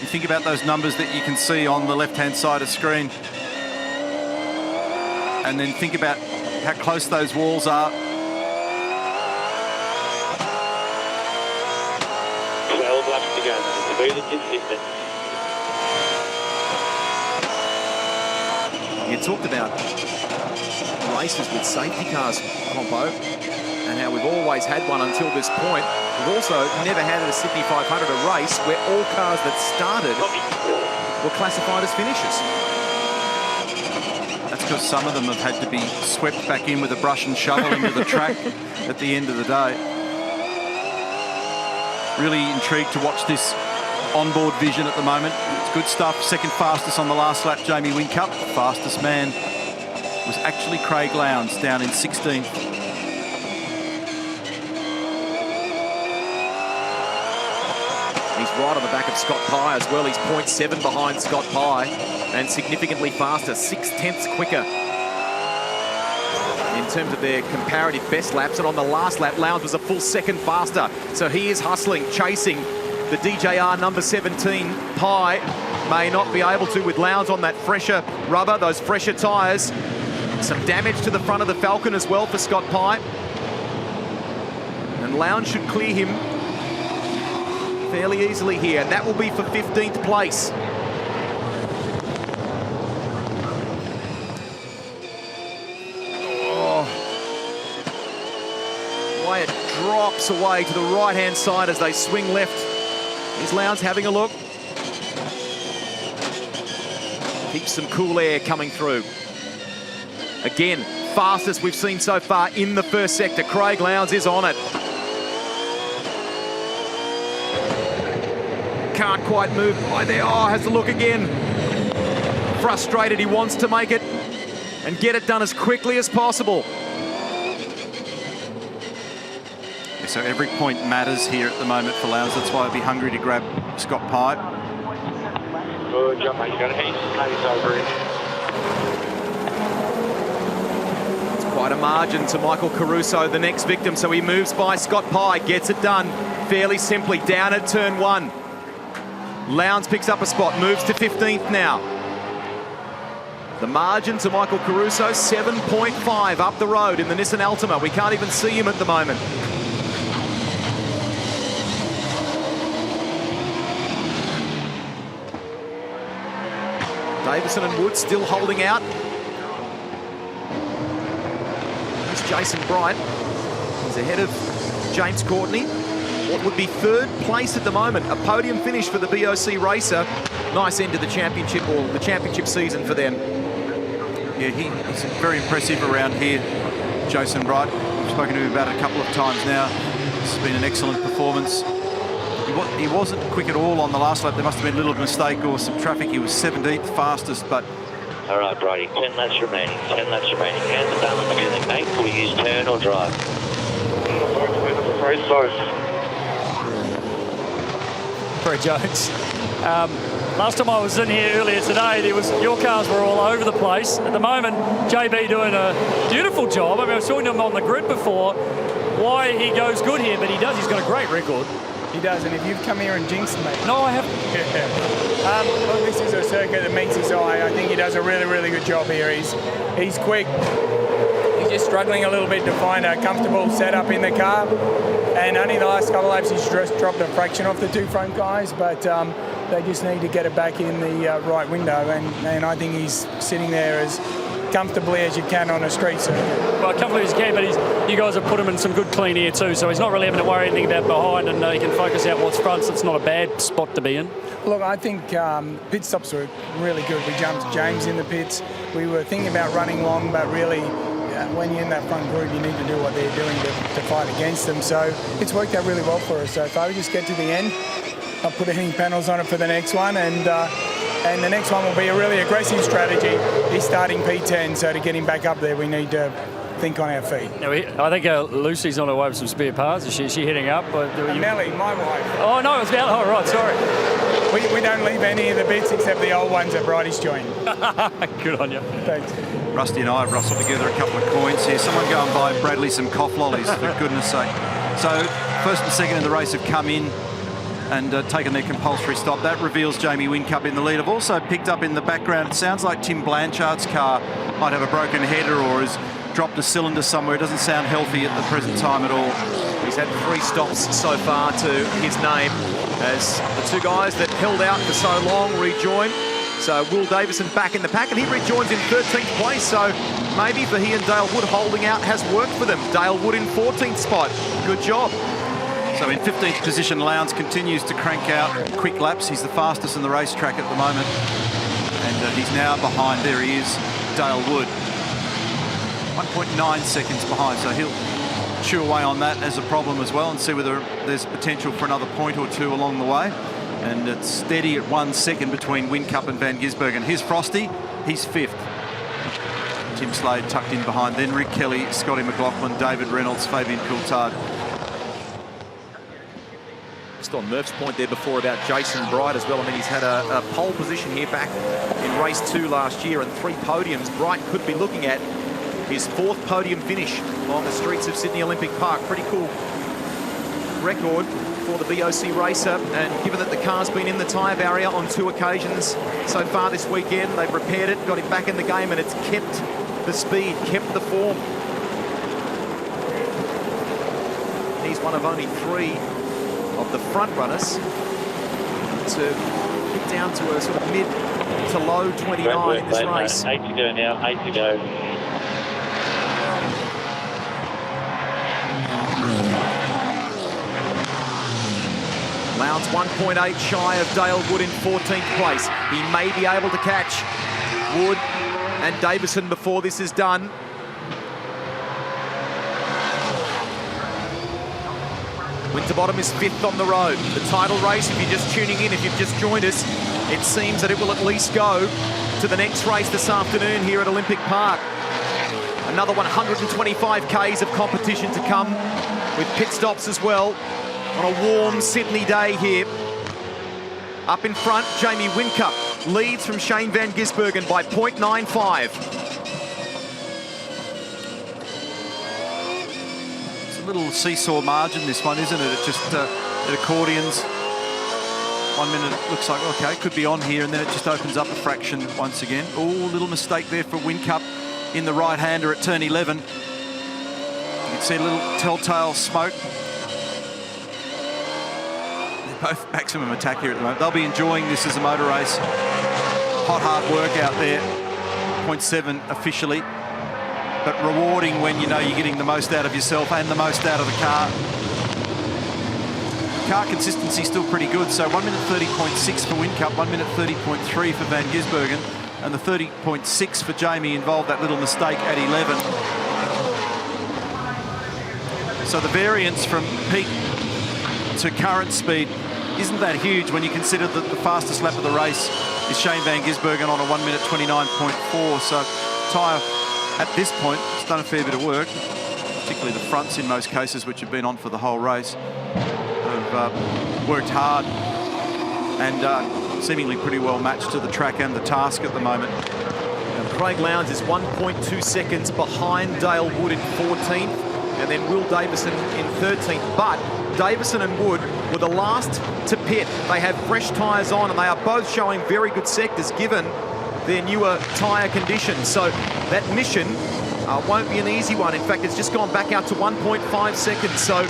You think about those numbers that you can see on the left-hand side of screen, and then think about how close those walls are. 12 laps to go. Smooth and consistent. You talked about races with safety cars, Compo, and how we've always had one until this point. We've also never had at a Sydney 500 a race where all cars that started were classified as finishers. That's because some of them have had to be swept back in with a brush and shovel into the track at the end of the day. Really intrigued to watch this onboard vision at the moment. It's good stuff. Second fastest on the last lap, Jamie Whincup. Fastest man was actually Craig Lowndes down in 16th. He's right on the back of Scott Pye as well. He's 0.7 behind Scott Pye and significantly faster, 6/10 quicker in terms of their comparative best laps. And on the last lap, Lowndes was a full second faster. So he is hustling, chasing the DJR number 17. Pye may not be able to with Lowndes on that fresher rubber, those fresher tyres. Some damage to the front of the Falcon as well for Scott Pye. And Lowndes should clear him fairly easily here, and that will be for 15th place. Oh. Way it drops away to the right-hand side as they swing left. Here's Lowndes having a look. Keeps some cool air coming through. Again, fastest we've seen so far in the first sector. Craig Lowndes is on it. Can't quite move by there. Oh, has to look again. Frustrated, he wants to make it and get it done as quickly as possible. Yeah, so every point matters here at the moment for Lowndes. That's why I'd be hungry to grab Scott Pye. Good job, mate. You got a heap of pace over it. It's quite a margin to Michael Caruso, the next victim. So he moves by Scott Pye, gets it done fairly simply down at turn 1. Lowndes picks up a spot, moves to 15th now. The margin to Michael Caruso, 7.5 up the road in the Nissan Altima. We can't even see him at the moment. Davison and Wood still holding out. Here's Jason Bright. He's ahead of James Courtney. What would be 3rd place at the moment. A podium finish for the BOC racer. Nice end to the championship, or the championship season for them. Yeah, he's very impressive around here, Jason Bright. We've spoken to him about it a couple of times now. It's been an excellent performance. He wasn't quick at all on the last lap. There must have been a little mistake or some traffic. He was 17th fastest, but... All right, Brady, 10 laps remaining, 10 laps remaining. Hands are down on the steering, mate. Will you use turn or drive? Barry Jones. Last time I was in here earlier today, your cars were all over the place. At the moment, JB doing a beautiful job. I mean, I was talking to him on the grid before. Why he goes good here, but he does. He's got a great record. He does, and if you've come here and jinxed me. No, I haven't. Look, this is a circuit that meets his eye. I think he does a really, really good job here. He's quick. He's just struggling a little bit to find a comfortable setup in the car. And only the last couple of laps, he's just dropped a fraction off the two front guys, but they just need to get it back in the right window. And I think he's sitting there as comfortably as you can on a street circuit. Well, comfortably as you can, but you guys have put him in some good clean air too, so he's not really having to worry anything about behind, and he can focus out what's front, so it's not a bad spot to be in. Look, I think pit stops were really good. We jumped James in the pits. We were thinking about running long, but really, when you're in that front group, you need to do what they're doing to fight against them. So it's worked out really well for us. So if I just get to the end, I'll put heating panels on it for the next one, and the next one will be a really aggressive strategy. He's starting P10, so to get him back up there, we need to think on our feet. Now, I think Lucy's on her way with some spare parts. Is she heading up? Nelly, my wife. Oh, no, it was Nelly. Oh, right, sorry. We don't leave any of the bits except the old ones that Bridie's joined. Good on you. Thanks. Rusty and I have rustled together a couple of coins here. Someone go and buy Bradley some cough lollies, for goodness sake. So, first and second in the race have come in and taken their compulsory stop. That reveals Jamie Whincup in the lead. I've also picked up in the background, it sounds like Tim Blanchard's car might have a broken header or has dropped a cylinder somewhere. It doesn't sound healthy at the present time at all. He's had 3 stops so far to his name as the two guys that held out for so long rejoin. So Will Davison back in the pack, and he rejoins in 13th place. So maybe for he and Dale Wood holding out has worked for them. Dale Wood in 14th spot. Good job. So in 15th position, Lowndes continues to crank out quick laps. He's the fastest in the racetrack at the moment. And he's now behind, there he is, Dale Wood. 1.9 seconds behind, so he'll chew away on that as a problem as well and see whether there's potential for another point or two along the way. And it's steady at 1 second between Whincup and Van Gisbergen. Here's Frosty, he's 5th. Tim Slade tucked in behind, then Rick Kelly, Scotty McLaughlin, David Reynolds, Fabian Coulthard. Just on Murph's point there before about Jason Bright as well. I mean, he's had a pole position here back in race 2 last year and 3 podiums. Bright could be looking at his 4th podium finish on the streets of Sydney Olympic Park. Pretty cool record for the BOC racer, and given that the car's been in the tyre barrier on 2 occasions so far this weekend, they've repaired it, got him back in the game, and it's kept the speed, kept the form. He's one of only 3 of the front runners to get down to a sort of mid to low 29 in this race. 8 to go now, 8 to go. Lowndes 1.8 shy of Dale Wood in 14th place. He may be able to catch Wood and Davison before this is done. Winterbottom is 5th on the road. The title race, if you're just tuning in, if you've just joined us, it seems that it will at least go to the next race this afternoon here at Olympic Park. Another 125 Ks of competition to come with pit stops as well on a warm Sydney day here. Up in front, Jamie Whincup leads from Shane Van Gisbergen by 0.95. A little seesaw margin, this one, isn't it? It just it accordions. 1 minute it looks like, okay, could be on here, and then it just opens up a fraction once again. Oh, little mistake there for Whincup in the right-hander at turn 11. You can see a little telltale smoke. They're both maximum attack here at the moment. They'll be enjoying this as a motor race. Hot, hard work out there. 0.7 officially. But rewarding when you know you're getting the most out of yourself and the most out of the car. Car consistency still pretty good. So 1 minute 30.6 for Whincup, 1 minute 30.3 for Van Gisbergen. And the 30.6 for Jamie involved that little mistake at 11. So the variance from peak to current speed isn't that huge when you consider that the fastest lap of the race is Shane van Gisbergen on a 1 minute 29.4. So tyre at this point has done a fair bit of work, particularly the fronts in most cases, which have been on for the whole race. Have worked hard and seemingly pretty well matched to the track and the task at the moment. Now, Craig Lowndes is 1.2 seconds behind Dale Wood in 14th, and then Will Davison in 13th. But Davison and Wood were the last to pit. They have fresh tyres on, and they are both showing very good sectors given their newer tyre conditions. So that mission won't be an easy one. In fact, it's just gone back out to 1.5 seconds. So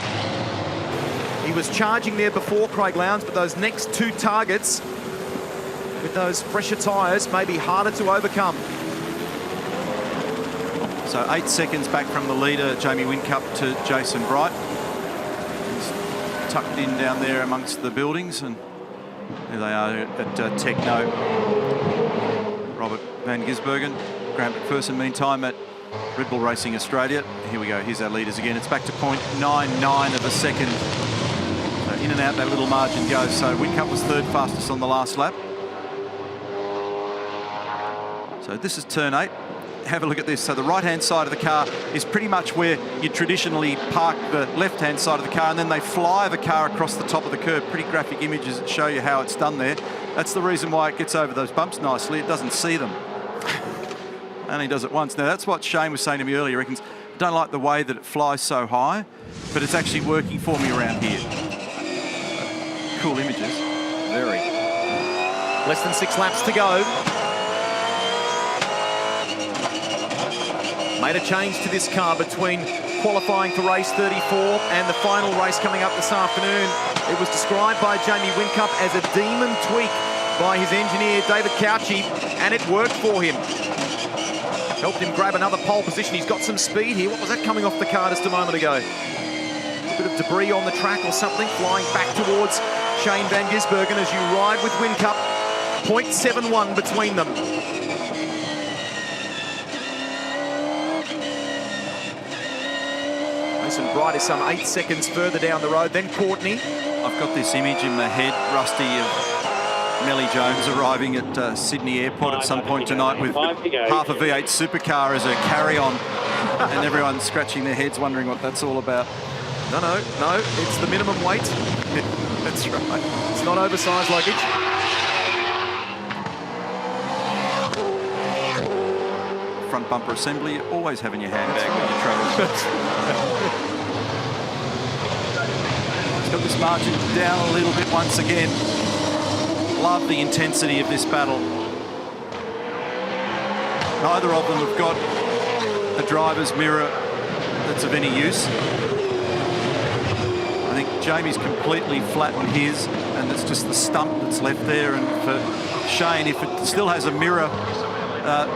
he was charging there before, Craig Lowndes, but those next two targets with those fresher tyres may be harder to overcome. So 8 seconds back from the leader, Jamie Whincup, to Jason Bright. He's tucked in down there amongst the buildings, and there they are at Techno. Robert van Gisbergen, Graham McPherson, meantime, at Red Bull Racing Australia. Here we go, here's our leaders again. It's back to 0.99 of a second. So in and out that little margin goes. So Whincup was third fastest on the last lap. So this is turn 8. Have a look at this. So the right-hand side of the car is pretty much where you traditionally park the left-hand side of the car, and then they fly the car across the top of the curb. Pretty graphic images that show you how it's done there. That's the reason why it gets over those bumps nicely. It doesn't see them. Only does it once. Now, that's what Shane was saying to me earlier. He reckons, I don't like the way that it flies so high, but it's actually working for me around here. Cool images. Very. Less than 6 laps to go. Made a change to this car between qualifying for race 34 and the final race coming up this afternoon. It was described by Jamie Whincup as a demon tweak by his engineer, David Cauchi, and it worked for him. Helped him grab another pole position. He's got some speed here. What was that coming off the car just a moment ago? A bit of debris on the track or something, flying back towards Shane van Gisbergen as you ride with Whincup. 0.71 between them. Bright is some 8 seconds further down the road. Then Courtney. I've got this image in my head, Rusty, of Melly Jones arriving at Sydney Airport at some point tonight with half a V8 supercar as a carry-on, and everyone scratching their heads wondering what that's all about. No, it's the minimum weight. That's right. It's not oversized luggage. Front bumper assembly, you always have in your handbag when you travel. Got this margin down a little bit once again. Love the intensity of this battle. Neither of them have got a driver's mirror that's of any use. I think Jamie's completely flattened his, and it's just the stump that's left there. And for Shane, if it still has a mirror,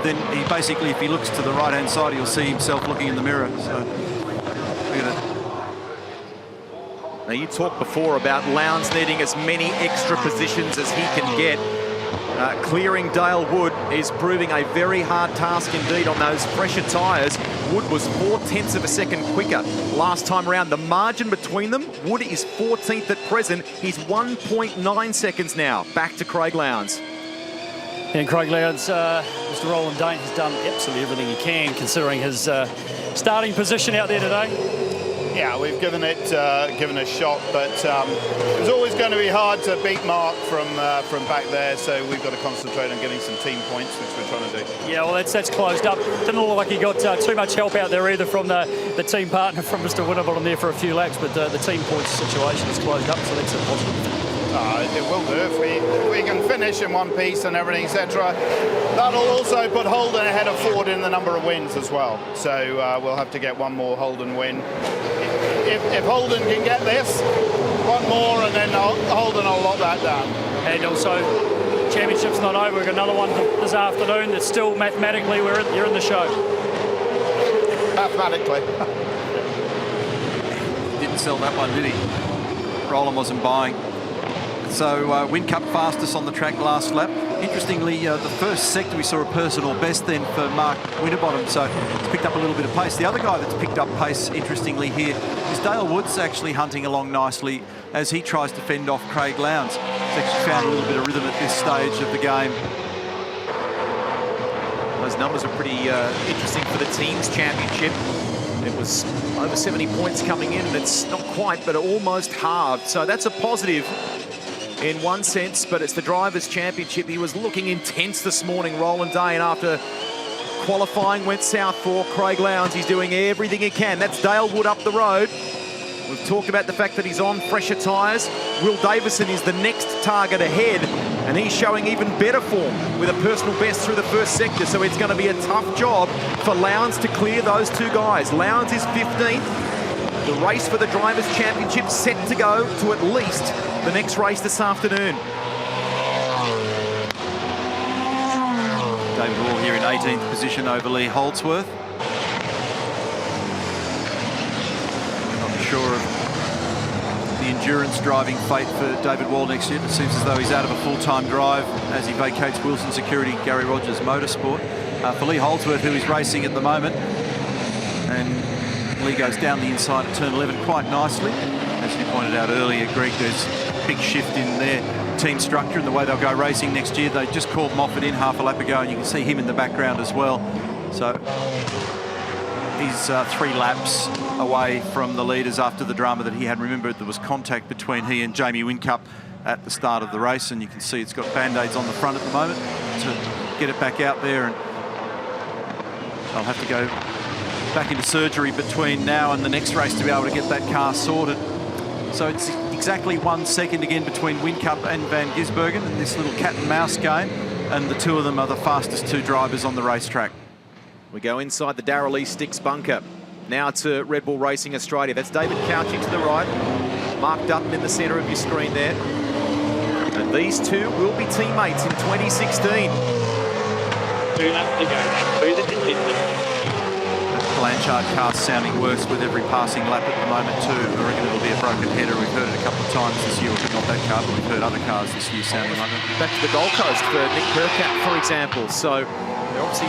then he basically, if he looks to the right-hand side, he'll see himself looking in the mirror. So look at it. Now, you talked before about Lowndes needing as many extra positions as he can get. Clearing Dale Wood is proving a very hard task indeed on those fresher tyres. Wood was 0.4 of a second quicker last time around. The margin between them, Wood is 14th at present. He's 1.9 seconds now. Back to Craig Lowndes. And Craig Lowndes, Mr. Roland Dane has done absolutely everything he can considering his starting position out there today. Yeah, we've given it a shot, but it was always going to be hard to beat Mark from back there. So we've got to concentrate on getting some team points, which we're trying to do. Yeah, well, that's closed up. Didn't look like he got too much help out there either from the team partner from Mr. Winterbottom there for a few laps, but the team points situation is closed up, so that's a positive. It will do if we can finish in one piece and everything, etc. That'll also put Holden ahead of Ford in the number of wins as well. So we'll have to get one more Holden win. If Holden can get this, one more, and then Holden will lock that down. And also, championship's not over. We've got another one this afternoon. That's still mathematically you're in the show. Mathematically. Didn't sell that one, did he? Roland wasn't buying. So Whincup fastest on the track last lap. Interestingly, the first sector we saw a personal best then for Mark Winterbottom, so he's picked up a little bit of pace. The other guy that's picked up pace, interestingly here, is Dale Woods, actually hunting along nicely as he tries to fend off Craig Lowndes. He's actually found a little bit of rhythm at this stage of the game. Those numbers are pretty interesting for the teams championship. It was over 70 points coming in, and it's not quite, but almost halved. So that's a positive in one sense, but it's the Drivers' Championship. He was looking intense this morning, Roland Day, and after qualifying went south for Craig Lowndes. He's doing everything he can. That's Dale Wood up the road. We've talked about the fact that he's on fresher tyres. Will Davison is the next target ahead, and he's showing even better form with a personal best through the first sector, so it's going to be a tough job for Lowndes to clear those two guys. Lowndes is 15th. The race for the Drivers' Championship set to go to at least the next race this afternoon. David Wall here in 18th position over Lee Holdsworth. Not sure of the endurance driving fate for David Wall next year. It seems as though he's out of a full-time drive as he vacates Wilson Security, Gary Rogers Motorsport. For Lee Holdsworth, who is racing at the moment, and Lee goes down the inside at turn 11 quite nicely. As you pointed out earlier, Greg, there's a big shift in their team structure and the way they'll go racing next year. They just called Moffat in half a lap ago, and you can see him in the background as well. So he's 3 laps away from the leaders after the drama that he had. Remember, there was contact between he and Jamie Whincup at the start of the race, and you can see it's got band-aids on the front at the moment to get it back out there, and they'll have to go back into surgery between now and the next race to be able to get that car sorted. So it's exactly 1 second again between Whincup and Van Gisbergen in this little cat and mouse game, and the two of them are the fastest 2 drivers on the racetrack. We go inside the Darrell East Sticks bunker. Now to Red Bull Racing Australia. That's David Couchy to the right, Mark Dutton in the centre of your screen there. And these two will be teammates in 2016. 2 laps to go. Through the contestants. Blanchard car sounding worse with every passing lap at the moment too. I reckon it'll be a broken header. We've heard it a couple of times this year, not that car, but we've heard other cars this year sounding like it. Back to the Gold Coast for Nick Percat, for example. So they're obviously...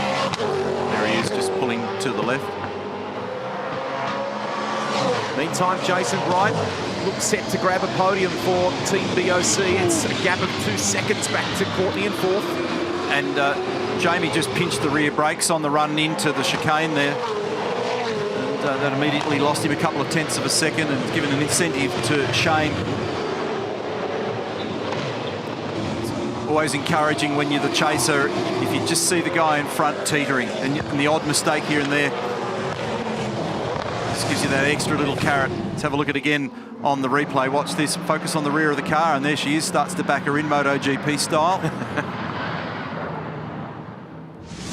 There he is, just pulling to the left. Meantime, Jason Bright looks set to grab a podium for Team BOC. It's a gap of 2 seconds back to Courtney in 4th. And Jamie just pinched the rear brakes on the run into the chicane there. That immediately lost him a couple of tenths of a second and given an incentive to Shane. It's always encouraging when you're the chaser if you just see the guy in front teetering, and the odd mistake here and there just gives you that extra little carrot. Let's have a look at it again on the replay. Watch this, focus on the rear of the car, and there she is, starts to back her in MotoGP style.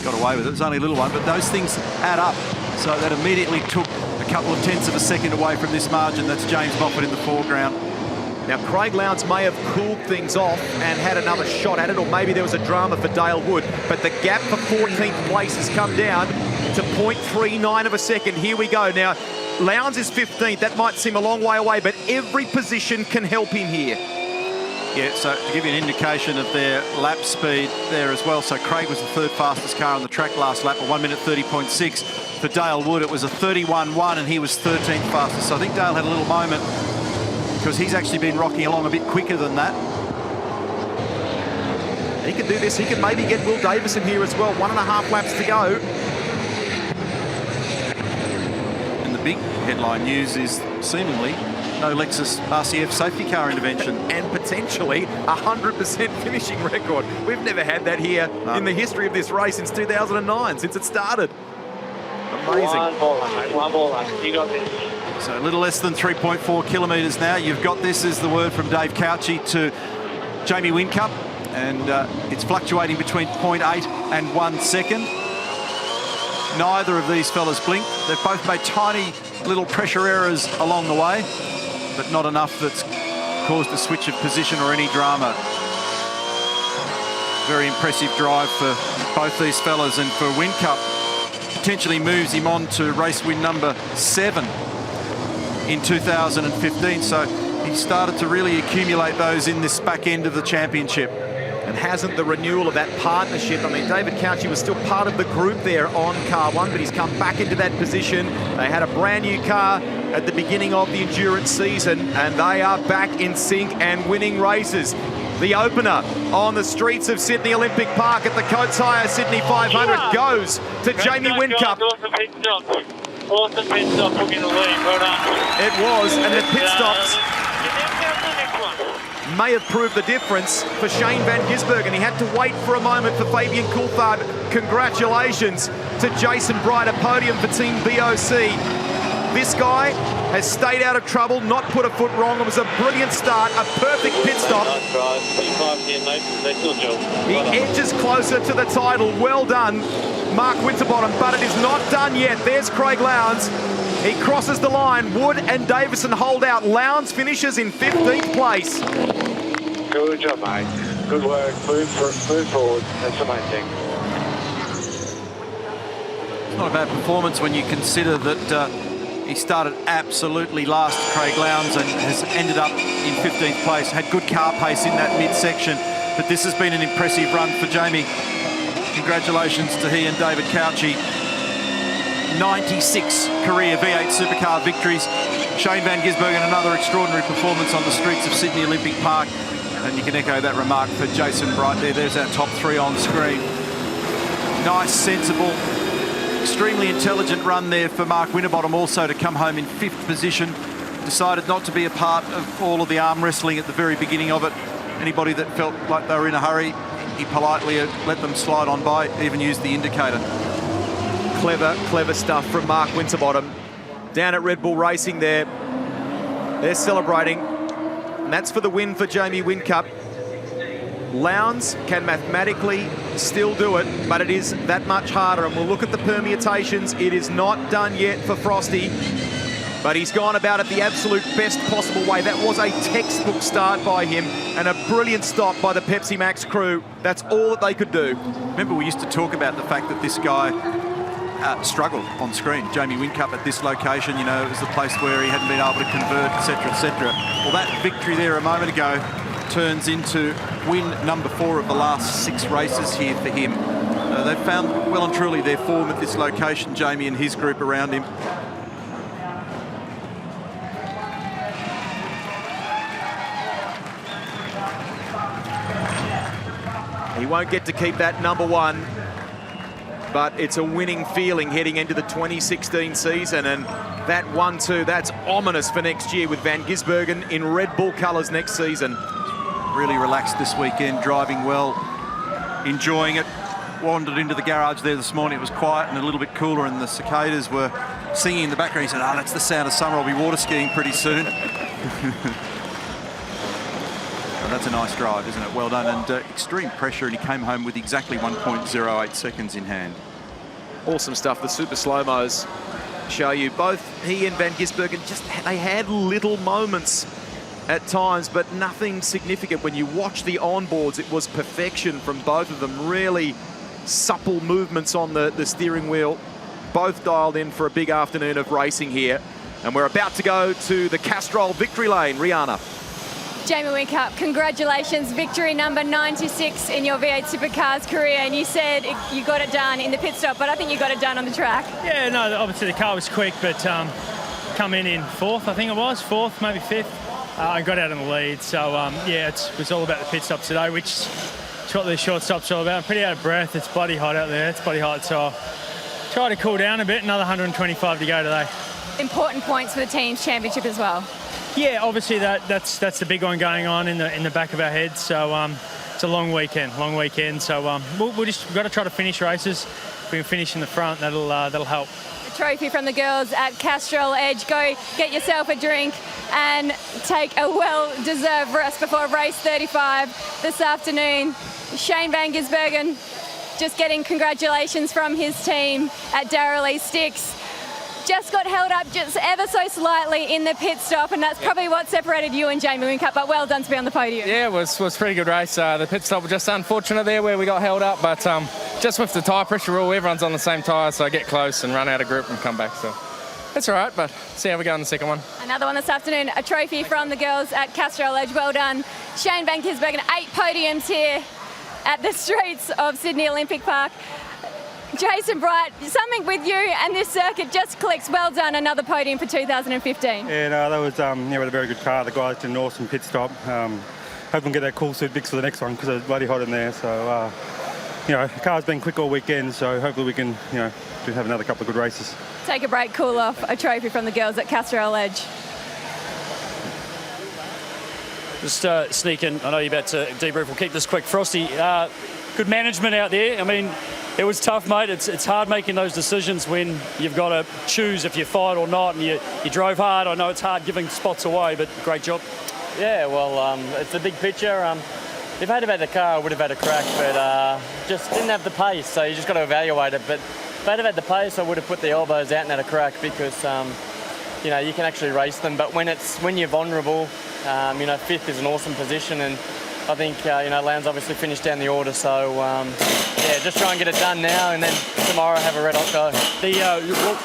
Got away with it, it was only a little one, but those things add up. So that immediately took a couple of tenths of a second away from this margin. That's James Moffat in the foreground. Now, Craig Lowndes may have cooled things off and had another shot at it, or maybe there was a drama for Dale Wood, but the gap for 14th place has come down to 0.39 of a second. Here we go. Now, Lowndes is 15th. That might seem a long way away, but every position can help him here. Yeah, so to give you an indication of their lap speed there as well. So Craig was the 3rd fastest car on the track last lap at 1 minute 30.6. For Dale Wood, it was a 31.1 and he was 13th fastest. So I think Dale had a little moment because he's actually been rocking along a bit quicker than that. He could do this. He could maybe get Will Davison here as well. 1.5 laps to go. And the big headline news is seemingly no Lexus RCF safety car intervention. And potentially a 100% finishing record. We've never had that here in the history of this race since 2009, since it started. Amazing. One more lap. You got this. So a little less than 3.4 kilometres now. You've got this is the word from Dave Couchy to Jamie Whincup. And it's fluctuating between 0.8 and 1 second. Neither of these fellas blinked. They've both made tiny little pressure errors along the way, but not enough that's caused a switch of position or any drama. Very impressive drive for both these fellas, and for Whincup, potentially moves him on to race win number 7 in 2015. So he started to really accumulate those in this back end of the championship. and hasn't the renewal of that partnership. I mean, David Couchy was still part of the group there on car 1, but he's come back into that position. They had a brand new car at the beginning of the endurance season, and they are back in sync and winning races. The opener on the streets of Sydney Olympic Park at the Coates Hire Sydney 500 goes to Jamie Whincup. Awesome pit stop, booking the lead. Well done. It was, and the pit stops may have proved the difference for Shane Van Gisbergen. He had to wait for a moment for Fabian Coulthard. Congratulations to Jason Bright, a podium for Team BOC. This guy has stayed out of trouble, not put a foot wrong. It was a brilliant start, a perfect pit stop. Nice drive. He edges closer to the title. Well done, Mark Winterbottom, but it is not done yet. There's Craig Lowndes. He crosses the line. Wood and Davison hold out. Lowndes finishes in 15th place. Good job, mate. Good work. Move forward. That's the main thing. It's not a bad performance when you consider that he started absolutely last, Craig Lowndes, and has ended up in 15th place. Had good car pace in that midsection, but this has been an impressive run for Jamie. Congratulations to he and David Couchy. 96 career V8 Supercar victories. Shane Van Gisbergen, another extraordinary performance on the streets of Sydney Olympic Park. And you can echo that remark for Jason Bright there. There's our top 3 on screen. Nice, sensible, extremely intelligent run there for Mark Winterbottom, also to come home in 5th position. Decided not to be a part of all of the arm wrestling at the very beginning of it. Anybody that felt like they were in a hurry, he politely let them slide on by, even used the indicator. Clever stuff from Mark Winterbottom. Down at Red Bull Racing there. They're celebrating. And that's for the win for Jamie Whincup. Lowndes can mathematically still do it, but it is that much harder. And we'll look at the permutations. It is not done yet for Frosty, but he's gone about it the absolute best possible way. That was a textbook start by him and a brilliant stop by the Pepsi Max crew. That's all that they could do. Remember, we used to talk about the fact that this guy struggled on screen. Jamie Whincup at this location, you know, it was the place where he hadn't been able to convert, etc., etc. Well, that victory there a moment ago turns into win number 4 of the last 6 races here for him. They've found well and truly their form at this location, Jamie and his group around him. He won't get to keep that number 1, but it's a winning feeling heading into the 2016 season, and that 1-2, that's ominous for next year with Van Gisbergen in Red Bull colours next season. Really relaxed this weekend, driving well, enjoying it. Wandered into the garage there this morning. It was quiet and a little bit cooler, and the cicadas were singing in the background. He said, "Oh, that's the sound of summer. I'll be water skiing pretty soon." That's a nice drive, isn't it? Well done, and extreme pressure, and he came home with exactly 1.08 seconds in hand. Awesome stuff. The super slow-mos show you both he and Van Gisbergen they had little moments at times, but nothing significant. When you watch the onboards, it was perfection from both of them. Really supple movements on the steering wheel. Both dialed in for a big afternoon of racing here. And we're about to go to the Castrol victory lane. Rihanna. Jamie Whincup, congratulations, victory number 96 in your V8 Supercars career, and you said you got it done in the pit stop, but I think you got it done on the track. Yeah, no, obviously the car was quick, but come in 4th, I think it was, 4th, maybe 5th. I got out in the lead, so yeah, it was all about the pit stops today, which is what these short stops are all about. I'm pretty out of breath, it's bloody hot out there, it's bloody hot, so I'll try to cool down a bit, another 125 to go today. Important points for the team's championship as well. Yeah, obviously that's the big one going on in the back of our heads. So it's a long weekend. So we've got to try to finish races. If we can finish in the front, that'll help. A trophy from the girls at Castrol Edge. Go get yourself a drink and take a well-deserved rest before race 35 this afternoon. Shane Van Gisbergen just getting congratulations from his team at Darrell Lee Sticks. Just got held up just ever so slightly in the pit stop, and that's probably what separated you and Jamie Whincup, but well done to be on the podium. Yeah, it was a pretty good race. The pit stop was just unfortunate there where we got held up, but just with the tyre pressure rule, everyone's on the same tyre, so I get close and run out of group and come back. So that's all right, but see how we go in the second one. Another one this afternoon, a trophy from the girls at Castrol Edge. Well done. Shane Van Gisbergen, 8 podiums here at the streets of Sydney Olympic Park. Jason Bright, something with you and this circuit just clicks. Well done, another podium for 2015. Yeah, no, that was we had a very good car. The guys did an awesome pit stop. Hope we can get that cool suit fixed for the next one because it was bloody hot in there. So, the car's been quick all weekend, so hopefully we can, do have another couple of good races. Take a break, cool off, a trophy from the girls at Castrol Edge. Just sneak in. I know you're about to debrief. We'll keep this quick. Frosty, good management out there. I mean, it was tough, mate. It's hard making those decisions when you've got to choose if you fight or not, and you drove hard. I know it's hard giving spots away, but great job. Yeah, well, it's a big picture. If I had had the car, I would have had a crack, but just didn't have the pace, so you just got to evaluate it. But if I'd have had the pace, I would have put the elbows out and had a crack because, you can actually race them. But when you're vulnerable, fifth is an awesome position, and I think, Lowndes obviously finished down the order, so, just try and get it done now, and then tomorrow have a red-hot go.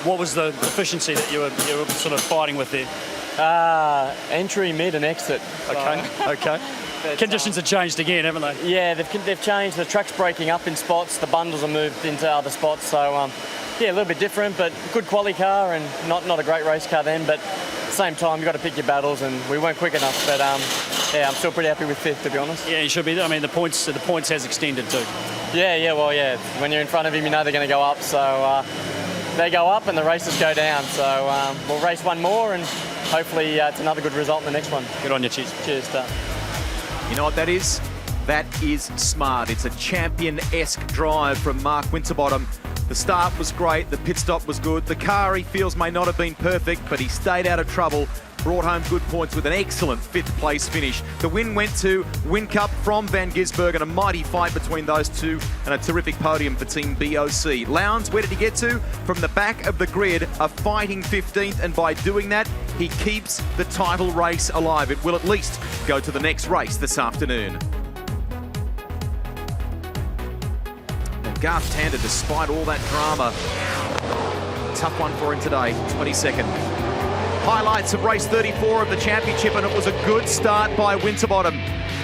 What was the efficiency that you were sort of fighting with there? Entry, mid, and exit. Okay. But, conditions have changed again, haven't they? Yeah, they've changed. The track's breaking up in spots. The bundles are moved into other spots, so, a little bit different, but good quality car and not a great race car then, but at the same time, you've got to pick your battles, and we weren't quick enough, but, I'm still pretty happy with fifth, to be honest. Yeah, you should be. I mean, the points has extended too. Yeah. When you're in front of him, you know they're going to go up. So they go up and the races go down. So we'll race one more, and hopefully it's another good result in the next one. Good on you, cheers. Cheers, You know what that is? That is smart. It's a champion-esque drive from Mark Winterbottom. The start was great, the pit stop was good. The car, he feels, may not have been perfect, but he stayed out of trouble, brought home good points with an excellent fifth place finish. The win went to Whincup from Van Gisbergen, a mighty fight between those two, and a terrific podium for Team BOC. Lowndes, where did he get to? From the back of the grid, a fighting 15th, and by doing that, he keeps the title race alive. It will at least go to the next race this afternoon. Garth Tander, despite all that drama, tough one for him today, 22nd. Highlights of race 34 of the championship, and it was a good start by Winterbottom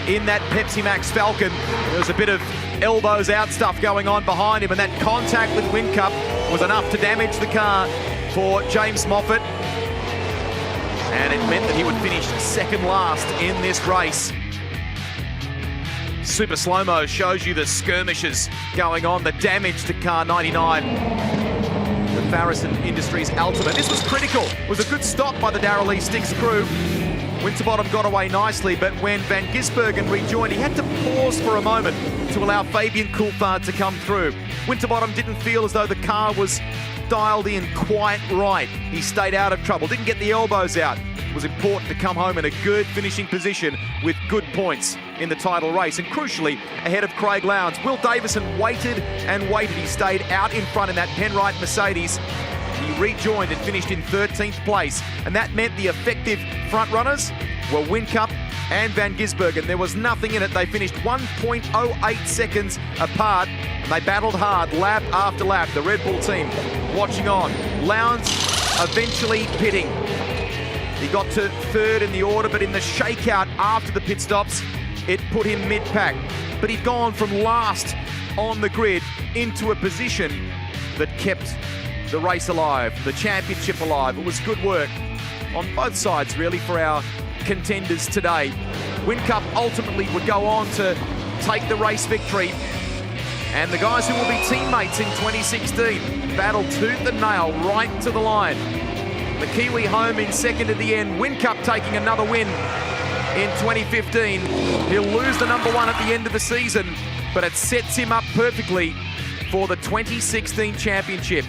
in that Pepsi Max Falcon. There was a bit of elbows out stuff going on behind him, and that contact with Whincup was enough to damage the car for James Moffat, and it meant that he would finish second last in this race. Super slow-mo shows you the skirmishes going on, the damage to car 99. The Farrison Industries Ultimate. This was critical. It was a good stop by the Darrell Lee Sticks crew. Winterbottom got away nicely, but when Van Gisbergen rejoined, he had to pause for a moment to allow Fabian Coulthard to come through. Winterbottom didn't feel as though the car was dialed in quite right. He stayed out of trouble, didn't get the elbows out. It was important to come home in a good finishing position with good points in the title race, and crucially ahead of Craig Lowndes. Will Davison waited and waited. He stayed out in front in that Penrite Mercedes. He rejoined and finished in 13th place, and that meant the effective front runners were Whincup and Van Gisbergen. There was nothing in it. They finished 1.08 seconds apart, and they battled hard lap after lap. The Red Bull team watching on. Lowndes eventually pitting. He got to third in the order, but in the shakeout after the pit stops, it put him mid-pack. But he'd gone from last on the grid into a position that kept the race alive, the championship alive. It was good work on both sides, really, for our contenders today. Whincup ultimately would go on to take the race victory, and the guys who will be teammates in 2016 battled tooth and nail right to the line. The Kiwi home in second at the end. Whincup taking another win in 2015. He'll lose the number one at the end of the season, but it sets him up perfectly for the 2016 championship.